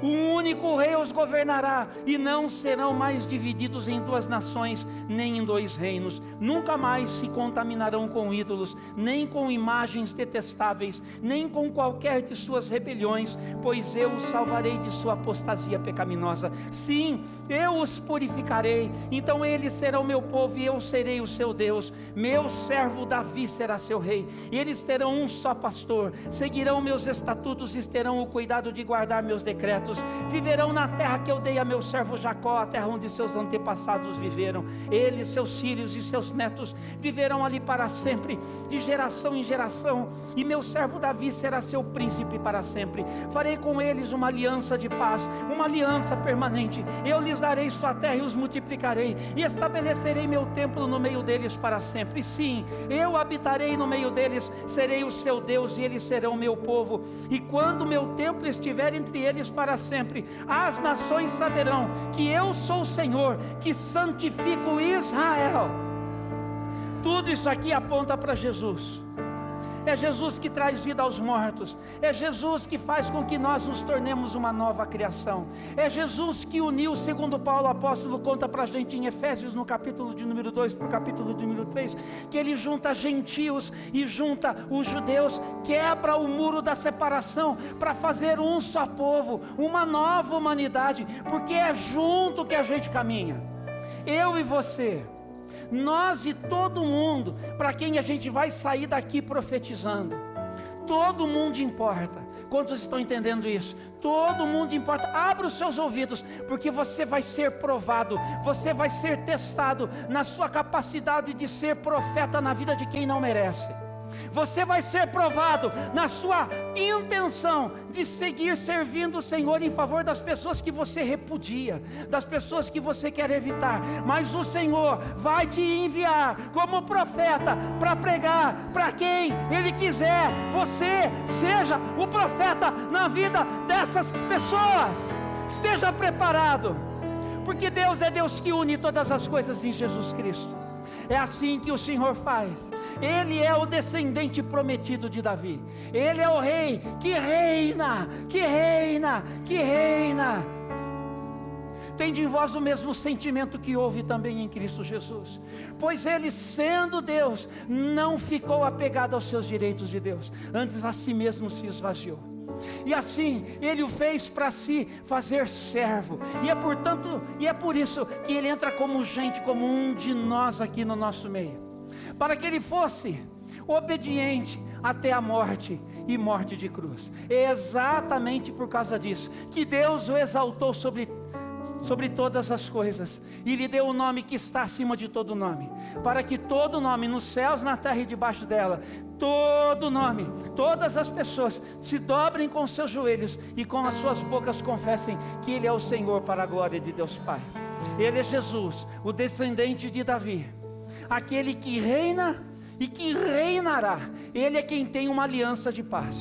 Speaker 2: Um único rei os governará, e não serão mais divididos em duas nações, nem em dois reinos. Nunca mais se contaminarão com ídolos, nem com imagens detestáveis, nem com qualquer de suas rebeliões, pois eu os salvarei de sua apostasia pecaminosa. Sim, eu os purificarei, então eles serão meu povo e eu serei o seu Deus. Meu servo Davi será seu rei, e eles terão um só pastor, seguirão meus estatutos e terão o cuidado de guardar meus decretos. Viverão na terra que eu dei a meu servo Jacó, a terra onde seus antepassados viveram. Eles, seus filhos e seus netos viverão ali para sempre, de geração em geração, e meu servo Davi será seu príncipe para sempre. Farei com eles uma aliança de paz, uma aliança permanente. Eu lhes darei sua terra e os multiplicarei, e estabelecerei meu templo no meio deles para sempre. Sim, eu habitarei no meio deles, serei o seu Deus e eles serão meu povo. E quando meu templo estiver entre eles para sempre, as nações saberão que eu sou o Senhor, que santifico Israel. Tudo isso aqui aponta para Jesus. É Jesus que traz vida aos mortos. É Jesus que faz com que nós nos tornemos uma nova criação. É Jesus que uniu, segundo Paulo apóstolo conta para a gente em Efésios, no capítulo de número 2 para o capítulo de número 3, que ele junta gentios e junta os judeus, quebra o muro da separação para fazer um só povo, uma nova humanidade, porque é junto que a gente caminha. Eu e você, nós e todo mundo, para quem a gente vai sair daqui profetizando. Todo mundo importa. Quantos estão entendendo isso? Todo mundo importa. Abra os seus ouvidos, porque você vai ser provado, você vai ser testado na sua capacidade de ser profeta na vida de quem não merece. Você vai ser provado na sua intenção de seguir servindo o Senhor em favor das pessoas que você repudia, das pessoas que você quer evitar. Mas o Senhor vai te enviar como profeta para pregar para quem Ele quiser. Você seja o profeta na vida dessas pessoas. Esteja preparado, porque Deus é Deus que une todas as coisas em Jesus Cristo. É assim que o Senhor faz. Ele é o descendente prometido de Davi. Ele é o rei que reina, que reina, que reina. Tende em vós o mesmo sentimento que houve também em Cristo Jesus. Pois ele, sendo Deus, não ficou apegado aos seus direitos de Deus, antes a si mesmo se esvaziou. E assim ele o fez para si fazer servo. E é por isso que ele entra como gente, como um de nós aqui no nosso meio, para que ele fosse obediente até a morte, e morte de cruz. É exatamente por causa disso que Deus o exaltou sobre todas as coisas, e lhe deu o nome que está acima de todo nome, para que todo nome, nos céus, na terra e debaixo dela, todo nome, todas as pessoas se dobrem com seus joelhos e com as suas bocas confessem que Ele é o Senhor, para a glória de Deus Pai. Ele é Jesus, o descendente de Davi, aquele que reina e que reinará. Ele é quem tem uma aliança de paz.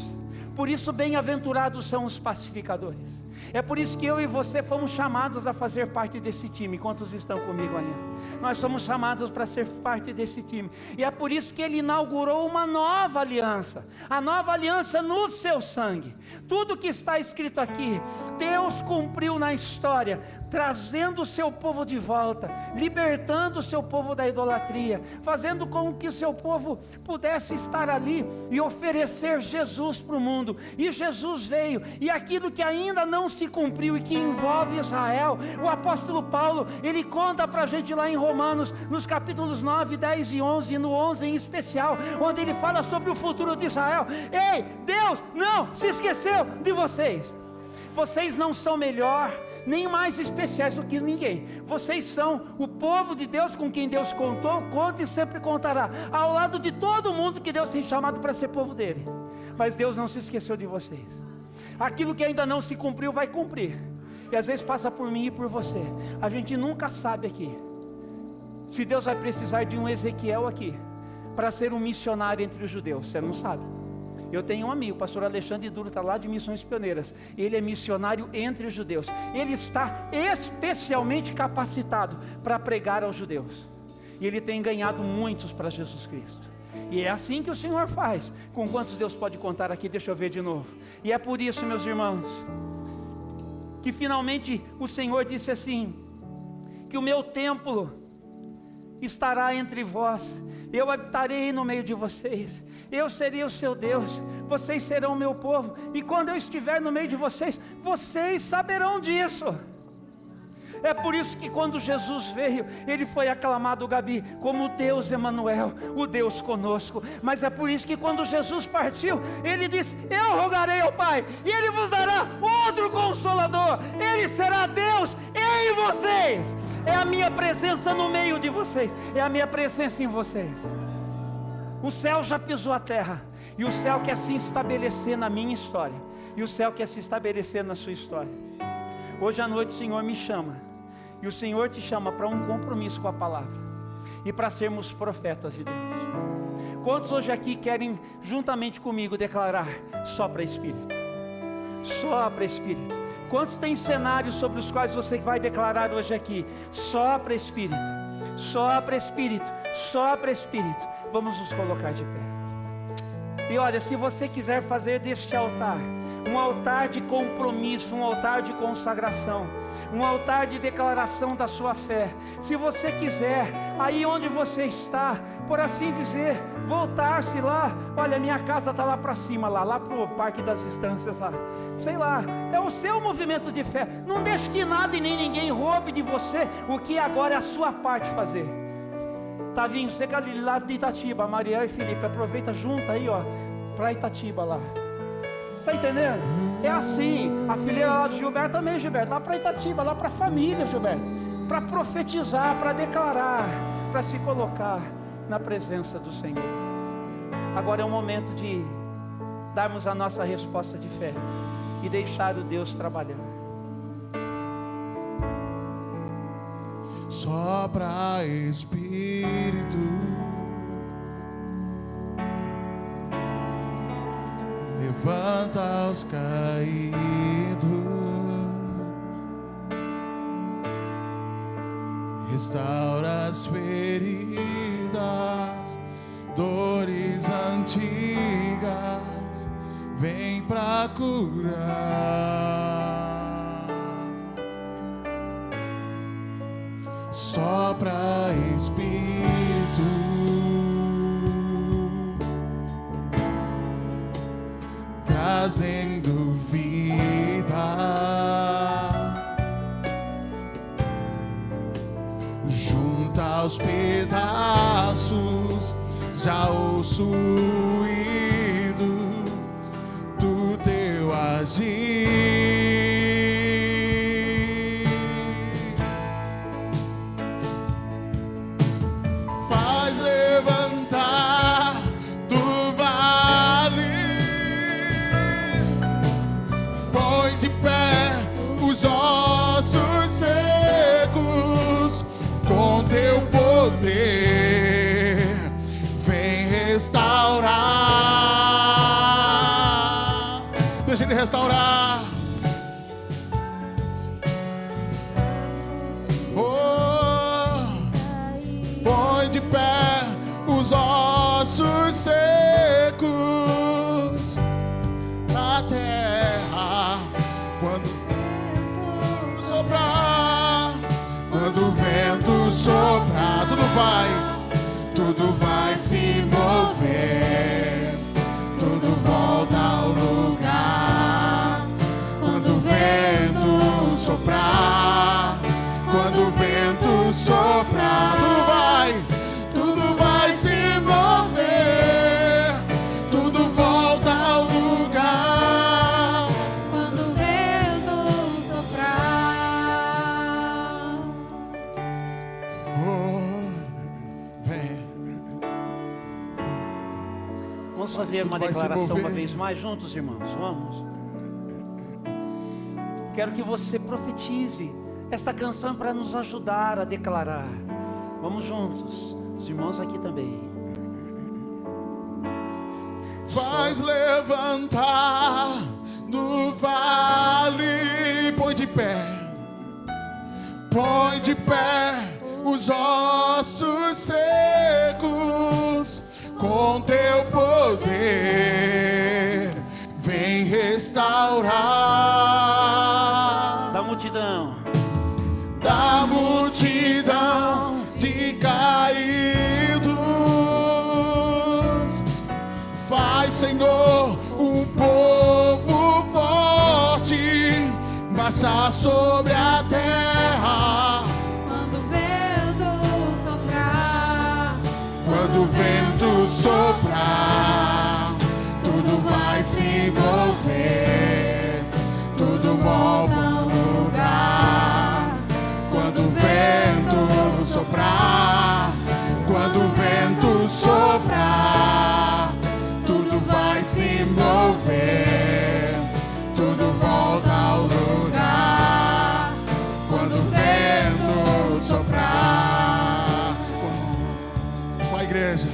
Speaker 2: Por isso, bem-aventurados são os pacificadores. É por isso que eu e você fomos chamados a fazer parte desse time. Quantos estão comigo ainda? Nós somos chamados para ser parte desse time. E é por isso que Ele inaugurou uma nova aliança. A nova aliança no seu sangue. Tudo que está escrito aqui, Deus cumpriu na história, trazendo o seu povo de volta, libertando o seu povo da idolatria, fazendo com que o seu povo pudesse estar ali e oferecer Jesus para o mundo. E Jesus veio, e aquilo que ainda não se cumpriu e que envolve Israel, o apóstolo Paulo, ele conta para a gente lá em Romanos, nos capítulos 9, 10 e 11, e no 11 em especial, onde ele fala sobre o futuro de Israel. Ei, Deus não se esqueceu de vocês. Vocês não são melhor, nem mais especiais do que ninguém. Vocês são o povo de Deus com quem Deus contou, conta e sempre contará, ao lado de todo mundo que Deus tem chamado para ser povo dele. Mas Deus não se esqueceu de vocês. Aquilo que ainda não se cumpriu vai cumprir. E às vezes passa por mim e por você. A gente nunca sabe aqui se Deus vai precisar de um Ezequiel aqui para ser um missionário entre os judeus. Você não sabe. Eu tenho um amigo, o pastor Alexandre Duro, está lá de Missões Pioneiras. Ele é missionário entre os judeus. Ele está especialmente capacitado para pregar aos judeus. E ele tem ganhado muitos para Jesus Cristo. E é assim que o Senhor faz. Com quantos Deus pode contar aqui? Deixa eu ver de novo. E é por isso, meus irmãos, que finalmente o Senhor disse assim, que o meu templo estará entre vós, eu habitarei no meio de vocês, eu serei o seu Deus, vocês serão o meu povo, e quando eu estiver no meio de vocês, vocês saberão disso. É por isso que quando Jesus veio, ele foi aclamado, Gabi, como Deus Emanuel, o Deus conosco. Mas é por isso que quando Jesus partiu, ele disse, eu rogarei ao Pai, e ele vos dará outro Consolador, ele será Deus em vocês. É a minha presença no meio de vocês, é a minha presença em vocês. O céu já pisou a terra, e o céu quer se estabelecer na minha história, e o céu quer se estabelecer na sua história. Hoje à noite o Senhor me chama, e o Senhor te chama para um compromisso com a palavra, e para sermos profetas de Deus. Quantos hoje aqui querem juntamente comigo declarar, sopra Espírito, sopra Espírito? Quantos tem cenários sobre os quais você vai declarar hoje aqui, sopra Espírito, sopra Espírito, sopra Espírito? Vamos nos colocar de pé. E olha, se você quiser fazer deste altar um altar de compromisso, um altar de consagração, um altar de declaração da sua fé, se você quiser, aí onde você está, por assim dizer, voltar-se lá, olha, minha casa está lá para cima, lá para o Parque das Estâncias, lá, sei lá, é o seu movimento de fé. Não deixe que nada e nem ninguém roube de você o que agora é a sua parte fazer. Tavinho, você que é lá de Itatiba, Mariel e Felipe, aproveita, junta aí, ó, para Itatiba lá. Está entendendo? É assim. A fileira lá do Gilberto também, Gilberto, lá para Itatiba, lá para a família, Gilberto, para profetizar, para declarar, para se colocar na presença do Senhor. Agora é o momento de darmos a nossa resposta de fé e deixar o Deus trabalhar.
Speaker 3: Sopra Espírito, levanta os caídos, restaura as feridas, dores antigas, vem pra curar. Sopra Espírito, trazendo vida, junta os pedaços, já ouço o ruído do teu agir. Faz levantar do vale, põe de pé os ossos secos, com teu poder vem restaurar. Deixa ele restaurar. Oh, põe de pé os ossos secos, a terra quando soprar, quando o vento soprar, tudo vai se mover, tudo volta ao lugar. Quando o vento soprar, quando o vento soprar, tudo vai se mover, tudo volta ao lugar.
Speaker 4: Quando o vento
Speaker 2: Vamos fazer uma declaração uma vez mais juntos, irmãos. Vamos. Quero que você profetize esta canção para nos ajudar a declarar. Vamos juntos. Os irmãos aqui também.
Speaker 3: Faz levantar no vale, põe de pé os ossos secos, com teu poder vem restaurar. Da multidão de caídos, faz, Senhor, um povo forte marchar sobre a terra.
Speaker 4: Quando o vento soprar,
Speaker 3: quando o vento soprar, tudo vai se mover, tudo volta ao lugar. Quando o vento soprar, quando o vento soprar, tudo vai se mover, tudo volta ao lugar. Quando o vento soprar, com a igreja.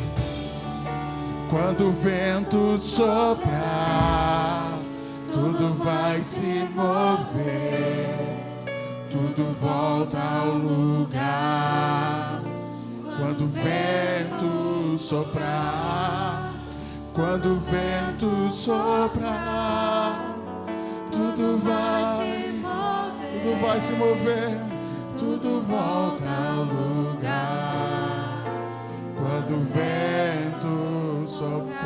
Speaker 3: Quando o vento soprar, tudo vai se mover, tudo volta ao lugar. Quando o vento soprar, quando o vento soprar, tudo vai se mover, tudo volta ao lugar. Quando o vento soprar.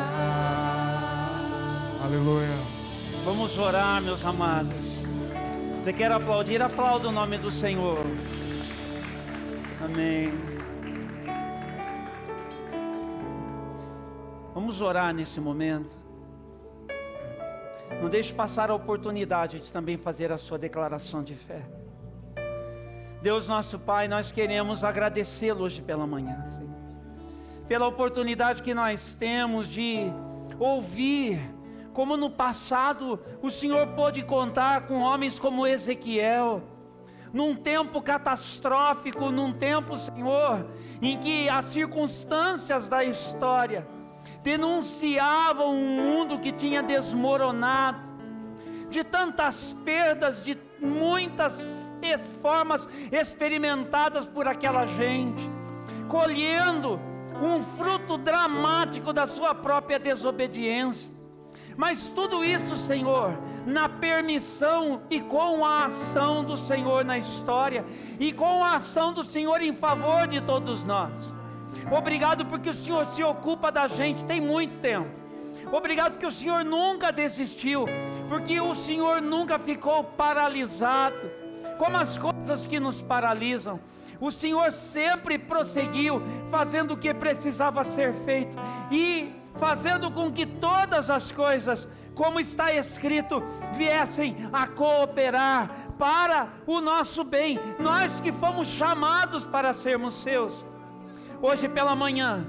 Speaker 3: Aleluia.
Speaker 2: Vamos orar, meus amados. Você quer aplaudir? Aplauda o nome do Senhor. Amém. Vamos orar nesse momento. Não deixe passar a oportunidade de também fazer a sua declaração de fé. Deus nosso Pai, nós queremos agradecê-lo hoje pela manhã, Senhor, pela oportunidade que nós temos de ouvir como no passado o Senhor pôde contar com homens como Ezequiel, num tempo catastrófico, num tempo, Senhor, em que as circunstâncias da história denunciavam um mundo que tinha desmoronado, de tantas perdas, de muitas formas experimentadas por aquela gente, colhendo um fruto dramático da sua própria desobediência. Mas tudo isso, Senhor, na permissão e com a ação do Senhor na história, e com a ação do Senhor em favor de todos nós. Obrigado porque o Senhor se ocupa da gente tem muito tempo. Obrigado porque o Senhor nunca desistiu, porque o Senhor nunca ficou paralisado, como as coisas que nos paralisam. O Senhor sempre prosseguiu, fazendo o que precisava ser feito, e fazendo com que todas as coisas, como está escrito, viessem a cooperar para o nosso bem, nós que fomos chamados para sermos seus. Hoje pela manhã,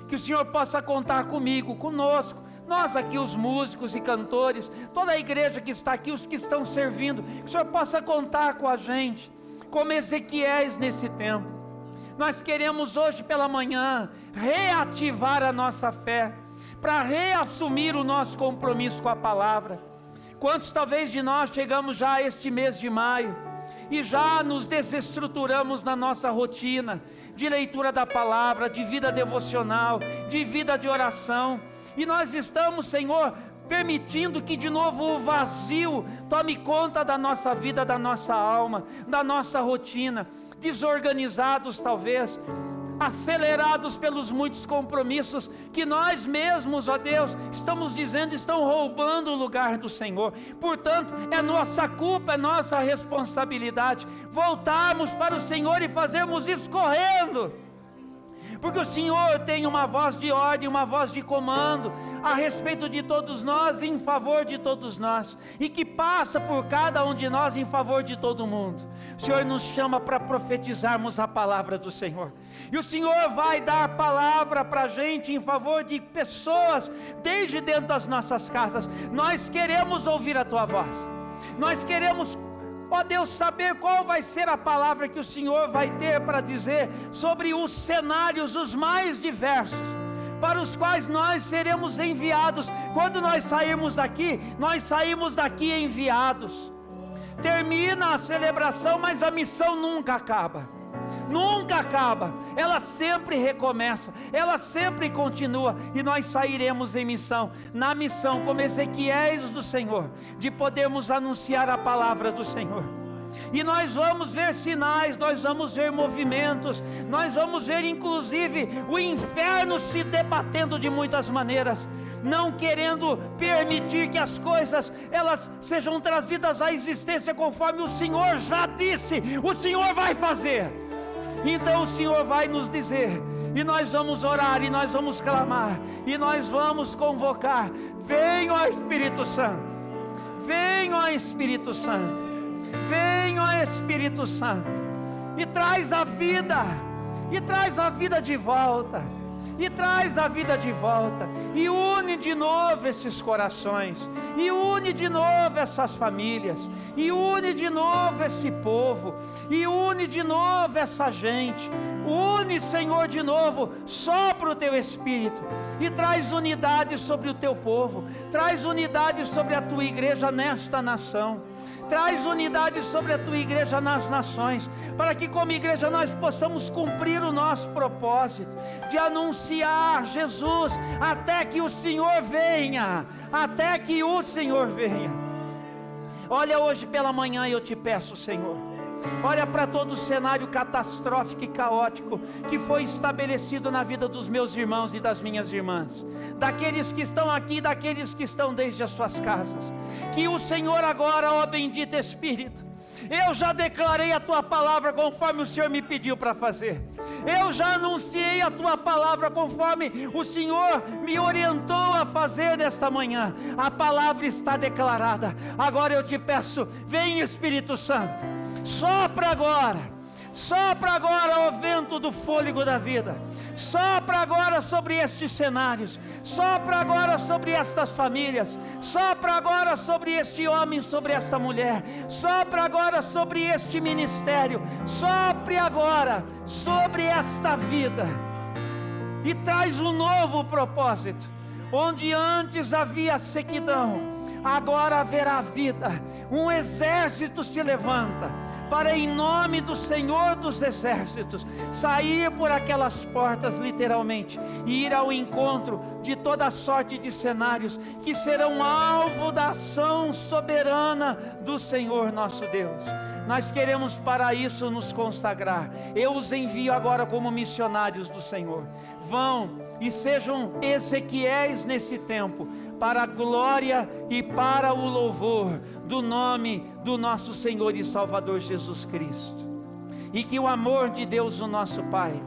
Speaker 2: que o Senhor possa contar comigo, conosco, nós aqui os músicos e cantores, toda a igreja que está aqui, os que estão servindo, que o Senhor possa contar com a gente, como Ezequiéis nesse tempo. Nós queremos hoje pela manhã reativar a nossa fé, para reassumir o nosso compromisso com a palavra. Quantos talvez de nós chegamos já a este mês de maio, e já nos desestruturamos na nossa rotina, de leitura da palavra, de vida devocional, de vida de oração, e nós estamos, Senhor, permitindo que de novo o vazio tome conta da nossa vida, da nossa alma, da nossa rotina, desorganizados talvez, acelerados pelos muitos compromissos que nós mesmos, ó Deus, estamos dizendo estão roubando o lugar do Senhor. Portanto, é nossa culpa, é nossa responsabilidade voltarmos para o Senhor e fazermos isso correndo, porque o Senhor tem uma voz de ordem, uma voz de comando a respeito de todos nós, em favor de todos nós, e que passa por cada um de nós em favor de todo mundo. o Senhor nos chama para profetizarmos a palavra do Senhor. E o Senhor vai dar palavra para a gente em favor de pessoas, desde dentro das nossas casas. Nós queremos ouvir a Tua voz. Nós queremos, ó Deus, saber qual vai ser a palavra que o Senhor vai ter para dizer sobre os cenários os mais diversos, para os quais nós seremos enviados. Quando nós sairmos daqui, nós saímos daqui enviados. Termina a celebração, mas a missão nunca acaba. Nunca acaba, ela sempre recomeça, ela sempre continua, e nós sairemos em missão, na missão como Ezequiéis do Senhor, de podermos anunciar a palavra do Senhor. E nós vamos ver sinais, nós vamos ver movimentos, nós vamos ver inclusive o inferno se debatendo de muitas maneiras, não querendo permitir que as coisas elas sejam trazidas à existência conforme o Senhor já disse, o Senhor vai fazer. Então o Senhor vai nos dizer, e nós vamos orar, e nós vamos clamar, e nós vamos convocar: vem, ó Espírito Santo, vem, ó Espírito Santo, vem, ó Espírito Santo, e traz a vida de volta, e traz a vida de volta, e une de novo esses corações, e une de novo essas famílias, e une de novo esse povo, e une de novo essa gente. Une, Senhor, de novo, sopra o Teu Espírito, e traz unidade sobre o Teu povo, traz unidade sobre a Tua igreja nesta nação, traz unidade sobre a Tua igreja nas nações, para que como igreja nós possamos cumprir o nosso propósito, de anunciar Jesus, até que o Senhor venha, até que o Senhor venha. Olha, hoje pela manhã eu te peço, Senhor, olha para todo o cenário catastrófico e caótico que foi estabelecido na vida dos meus irmãos e das minhas irmãs, daqueles que estão aqui, daqueles que estão desde as suas casas. Que o Senhor agora, ó bendito Espírito, eu já declarei a Tua palavra conforme o Senhor me pediu para fazer. Eu já anunciei a Tua palavra conforme o Senhor me orientou a fazer nesta manhã. A palavra está declarada. Agora eu te peço, vem Espírito Santo, sopra agora, ó vento do fôlego da vida, sopra agora sobre estes cenários, sopra agora sobre estas famílias, sopra agora sobre este homem, sobre esta mulher, sopra agora sobre este ministério, sopre agora sobre esta vida, e traz um novo propósito. Onde antes havia sequidão, agora haverá vida. Um exército se levanta para, em nome do Senhor dos exércitos, sair por aquelas portas literalmente, e ir ao encontro de toda sorte de cenários que serão alvo da ação soberana do Senhor nosso Deus. Nós queremos para isso nos consagrar. Eu os envio agora como missionários do Senhor. Vão e sejam Ezequiéis nesse tempo, para a glória e para o louvor do nome do nosso Senhor e Salvador Jesus Cristo. E que o amor de Deus, o nosso Pai,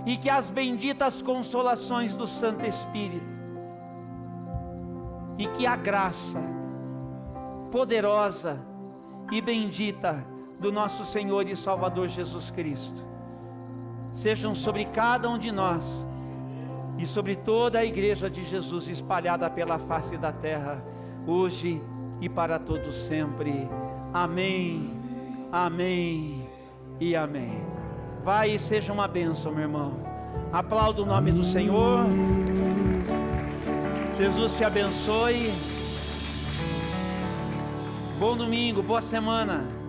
Speaker 2: e que as benditas consolações do Santo Espírito, e que a graça poderosa e bendita do nosso Senhor e Salvador Jesus Cristo sejam sobre cada um de nós e sobre toda a igreja de Jesus espalhada pela face da terra, hoje e para todos sempre. Amém, amém e amém. Vai e seja uma bênção, meu irmão. Aplauda o nome do Senhor. Jesus te abençoe. Bom domingo, boa semana.